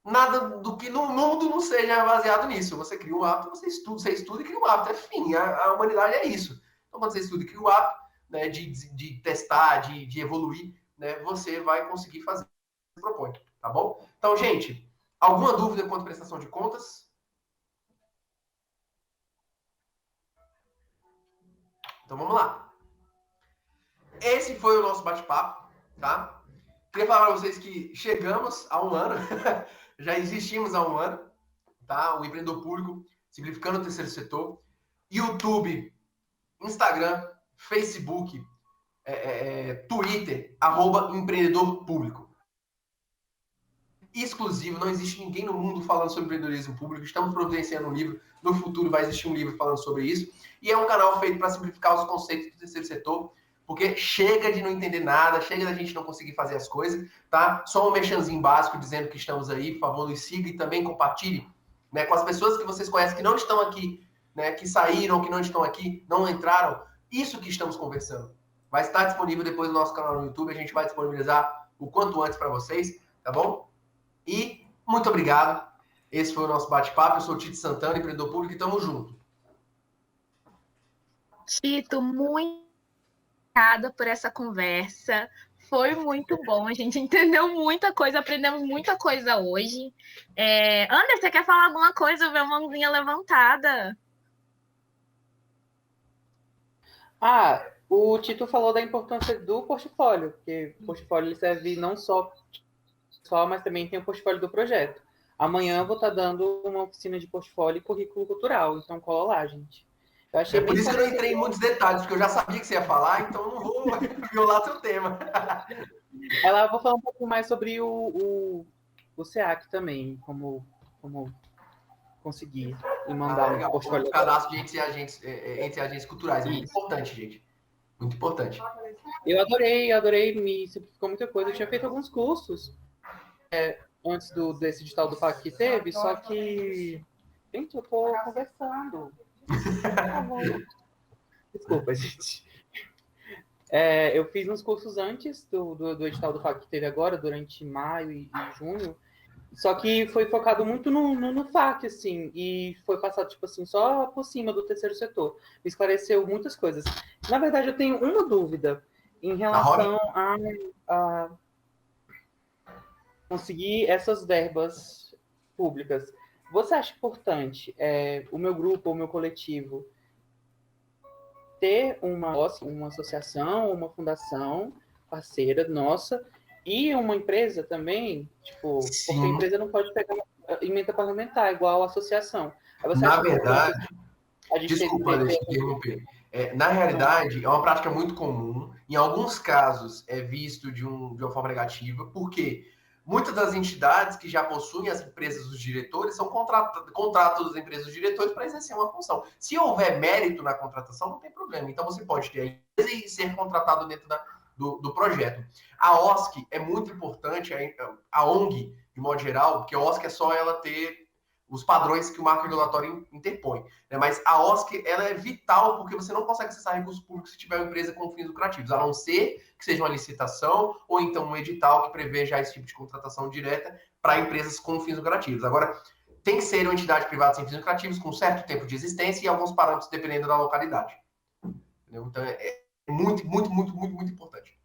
Nada do que no mundo não seja baseado nisso. Você cria um hábito, você estuda e cria um hábito, é fim, a humanidade é isso. Então, quando você estuda e cria um hábito, né, de testar, de evoluir, né, você vai conseguir fazer o que você propõe. Tá bom? Então, gente, alguma dúvida quanto à prestação de contas? Então, vamos lá. Esse foi o nosso bate-papo, tá? Queria falar para vocês que chegamos a 1 ano, já existimos há 1 ano, tá? O Empreendedor Público, simplificando o terceiro setor. YouTube, Instagram, Facebook, Twitter, @Empreendedor Público. Exclusivo, não existe ninguém no mundo falando sobre empreendedorismo público, estamos providenciando um livro, no futuro vai existir um livro falando sobre isso, e é um canal feito para simplificar os conceitos do terceiro setor, porque chega de não entender nada, chega da gente não conseguir fazer as coisas, tá? Só um merchanzinho básico dizendo que estamos aí, por favor, nos siga e também compartilhe, né, com as pessoas que vocês conhecem que não estão aqui, né, que saíram, que não estão aqui, não entraram. Isso que estamos conversando. Vai estar disponível depois no nosso canal no YouTube, a gente vai disponibilizar o quanto antes para vocês, tá bom? E muito obrigado. Esse foi o nosso bate-papo. Eu sou o Tito Santana, empreendedor público, e tamo junto. Tito, muito obrigada por essa conversa. Foi muito bom. A gente entendeu muita coisa, aprendemos muita coisa hoje. Anderson, você quer falar alguma coisa? Eu vi uma mãozinha levantada. O Tito falou da importância do portfólio, porque o portfólio serve não só, mas também tem o portfólio do projeto. Amanhã eu vou estar dando uma oficina de portfólio e currículo cultural, então cola lá, gente. Eu achei por isso que eu não entrei em muitos detalhes, porque eu já sabia que você ia falar, então eu não vou violar seu tema. Eu vou falar um pouco mais sobre o SEAC também, como conseguir e mandar um portfólio. O cadastro entre agentes culturais. Muito importante, gente. Muito importante. Eu adorei, me simplificou muita coisa. Eu tinha feito alguns cursos antes desse edital do PAC que teve, só que... Gente, eu tô conversando. Desculpa, gente. Eu fiz uns cursos antes do edital do PAC que teve agora, durante maio e junho, só que foi focado muito no FAC, assim, e foi passado, tipo assim, só por cima do terceiro setor. Me esclareceu muitas coisas. Na verdade, eu tenho uma dúvida em relação a conseguir essas verbas públicas. Você acha importante o meu grupo, o meu coletivo, ter uma associação, uma fundação parceira nossa, e uma empresa também, tipo, porque a empresa não pode pegar emenda parlamentar, igual a associação. Na verdade, desculpa, deixa eu interromper. Na realidade, é uma prática muito comum. Em alguns casos, é visto de uma forma negativa, porque muitas das entidades que já possuem as empresas dos diretores são contratos das empresas dos diretores para exercer uma função. Se houver mérito na contratação, não tem problema. Então, você pode ter a empresa e ser contratado dentro do projeto. A OSC é muito importante, a ONG, de modo geral, porque a OSC é só ela ter os padrões que o marco regulatório interpõe. Né? Mas a OSC ela é vital, porque você não consegue acessar recursos públicos se tiver uma empresa com fins lucrativos, a não ser que seja uma licitação ou então um edital que prevê já esse tipo de contratação direta para empresas com fins lucrativos. Agora, tem que ser uma entidade privada sem fins lucrativos, com certo tempo de existência e alguns parâmetros dependendo da localidade. Entendeu? Então, é muito, muito, muito, muito, muito importante.